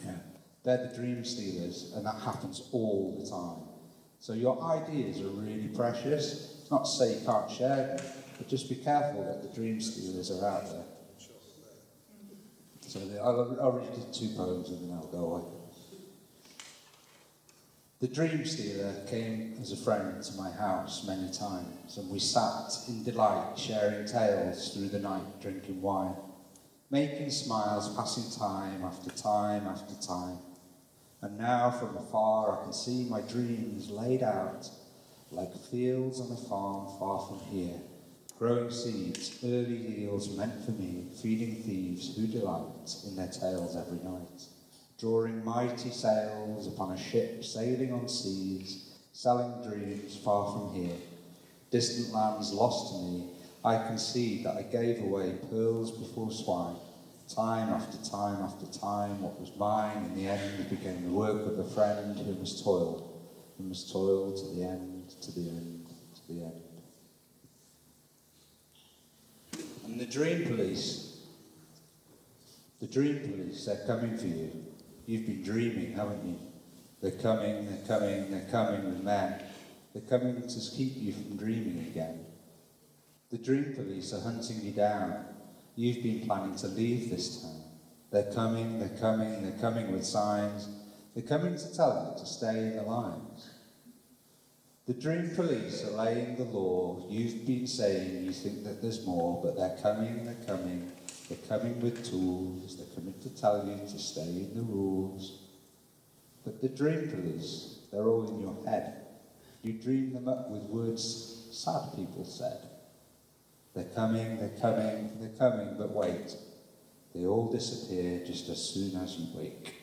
yeah. They're the Dream Stealers, and that happens all the time. So your ideas are really precious. It's not to say you can't share them, but just be careful that the Dream Stealers are out there. So I'll read you 2 poems and then I'll go away. The Dream Stealer came as a friend to my house many times, and we sat in delight, sharing tales through the night, drinking wine, making smiles, passing time after time after time. And now from afar I can see my dreams laid out like fields on a farm far from here, growing seeds, early yields meant for me, feeding thieves who delight in their tales every night, drawing mighty sails upon a ship sailing on seas, selling dreams far from here, distant lands lost to me. I concede that I gave away pearls before swine, time after time after time. What was mine in the end became the work of a friend who must toil to the end, to the end, to the end. And the Dream Police, they're coming for you. You've been dreaming, haven't you? They're coming with men. They're coming to keep you from dreaming again. The Dream Police are hunting you down. You've been planning to leave this town. They're coming with signs. They're coming to tell you to stay in the lines. The Dream Police are laying the law. You've been saying you think that there's more, but they're coming. They're coming with tools. They're coming to tell you to stay in the rules. But the Dream Police, they're all in your head. You dream them up with words sad people said. They're coming, but wait. They all disappear just as soon as you wake.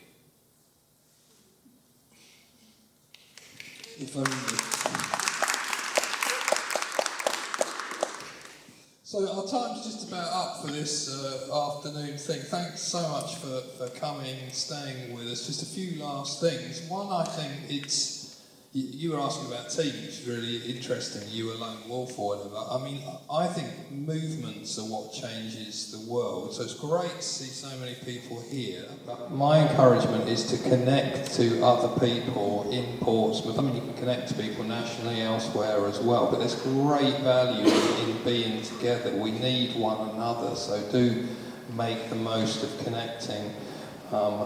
So our time's just about up for this afternoon thing. Thanks so much for coming, staying with us. Just a few last things. One, I think it's, you were asking about team, which is really interesting. You were lone wolf or whatever. I mean, I think movements are what changes the world. So it's great to see so many people here. But my encouragement is to connect to other people in Portsmouth. I mean, you can connect to people nationally, elsewhere as well. But there's great value in being together. We need one another. So do make the most of connecting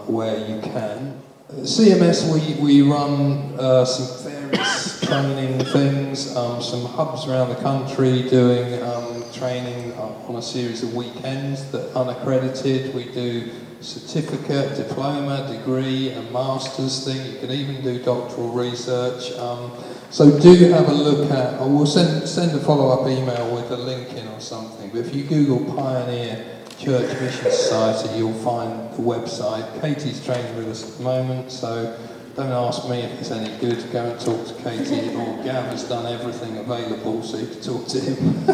where you can. CMS, we run some various training things, some hubs around the country doing training on a series of weekends that are unaccredited. We do certificate, diploma, degree and master's thing. You can even do doctoral research. So do have a look at, or we'll send a follow-up email with a link in or something, but if you Google Pioneer Church Mission Society, you'll find the website. Katie's training with us at the moment, so don't ask me if it's any good. Go and talk to Katie, or Gav has done everything available, so you can talk to him.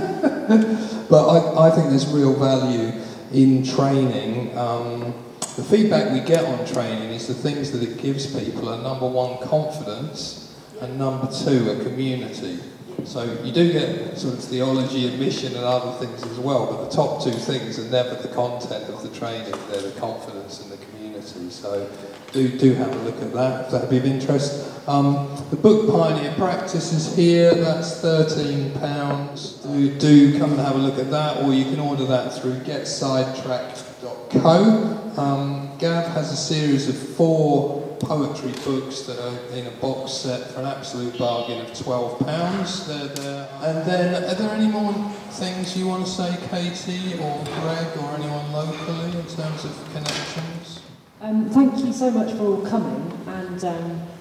But I think there's real value in training. The feedback we get on training is the things that it gives people are, number one, confidence, and number two, a community. So you do get sort of theology and mission and other things as well, but the top two things are never the content of the training, they're the confidence and the community. So do have a look at that, if that'd be of interest. The book Pioneer Practice is here, that's £13. Do come and have a look at that, or you can order that through getsidetracked.co. Gav has a series of 4 poetry books that are in a box set for an absolute bargain of £12. They're there. And then, are there any more things you want to say, Katie or Greg or anyone locally in terms of connections? Thank you so much for all coming, and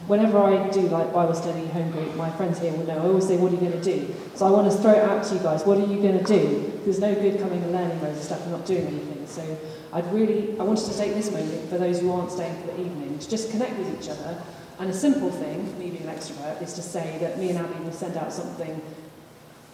whenever I do like Bible study, home group, my friends here will know, I always say, what are you going to do? So I want to throw it out to you guys, what are you going to do? There's no good coming and learning loads of stuff and not doing anything. So I wanted to take this moment for those who aren't staying for the evening to just connect with each other. And a simple thing, me being an extrovert, is to say that me and Abby will send out something,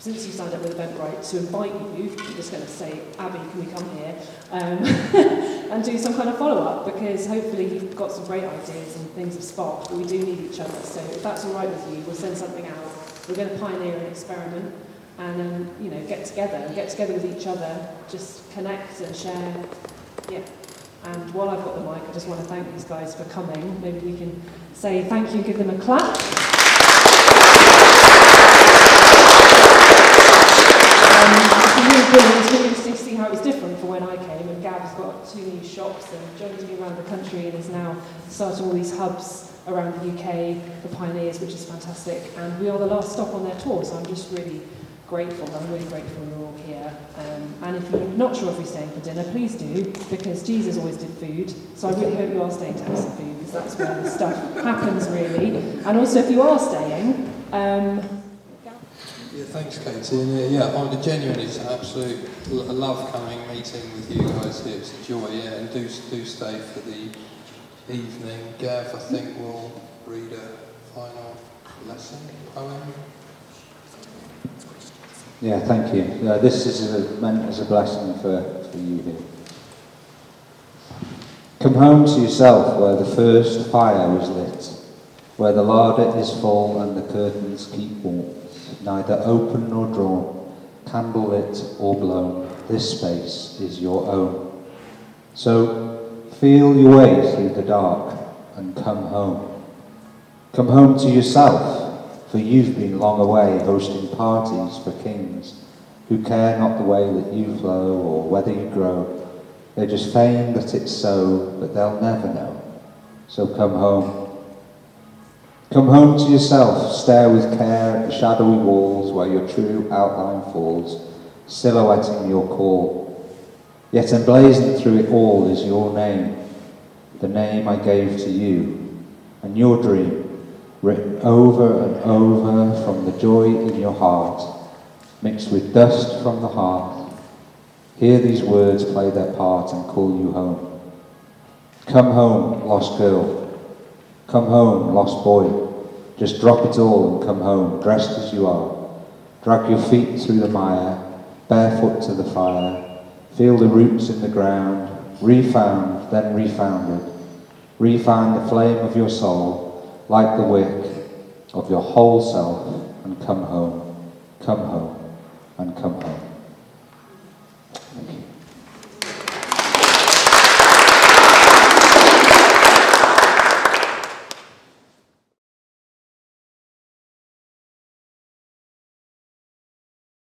since you signed up with Eventbrite, to invite you. I'm just going to say, Abby, can we come here? And do some kind of follow-up, because hopefully you've got some great ideas and things have sparked, but we do need each other. So if that's all right with you, we'll send something out. We're going to pioneer an experiment and get together with each other, just connect and share. Yeah. And while I've got the mic, I just want to thank these guys for coming. Maybe we can say thank you and give them a clap. It's really brilliant. It's really interesting to see how it was different from when I came. And Gav's got 2 new shops and joined me around the country and is now starting all these hubs around the UK for pioneers, which is fantastic. And we are the last stop on their tour, so I'm just really grateful. I'm really grateful you're all here. And if you're not sure if you're staying for dinner, please do, because Jesus always did food. So I really hope you are staying to have some food, because that's where the stuff happens, really. And also, if you are staying, yeah, thanks, Katie. And yeah, genuinely, it's an absolute love coming, meeting with you guys here. It's a joy, yeah. And do stay for the evening. Gav, I think, will read a final lesson, poem. Yeah, thank you. This is meant as a blessing for you here. Come home to yourself where the first fire was lit, where the larder is full and the curtains keep warm, neither open nor drawn, candle lit or blown. This space is your own. So feel your way through the dark and come home. Come home to yourself, for you've been long away hosting parties for kings who care not the way that you flow or whether you grow. They just feign that it's so, but they'll never know. So come home. Come home to yourself, stare with care at the shadowy walls where your true outline falls, silhouetting your call. Yet emblazoned through it all is your name, the name I gave to you, and your dream, written over and over from the joy in your heart, mixed with dust from the hearth. Hear these words play their part and call you home. Come home, lost girl. Come home, lost boy. Just drop it all and come home, dressed as you are. Drag your feet through the mire, barefoot to the fire, feel the roots in the ground, refound, then refounded, refine the flame of your soul, light the wick of your whole self, and come home, and come home.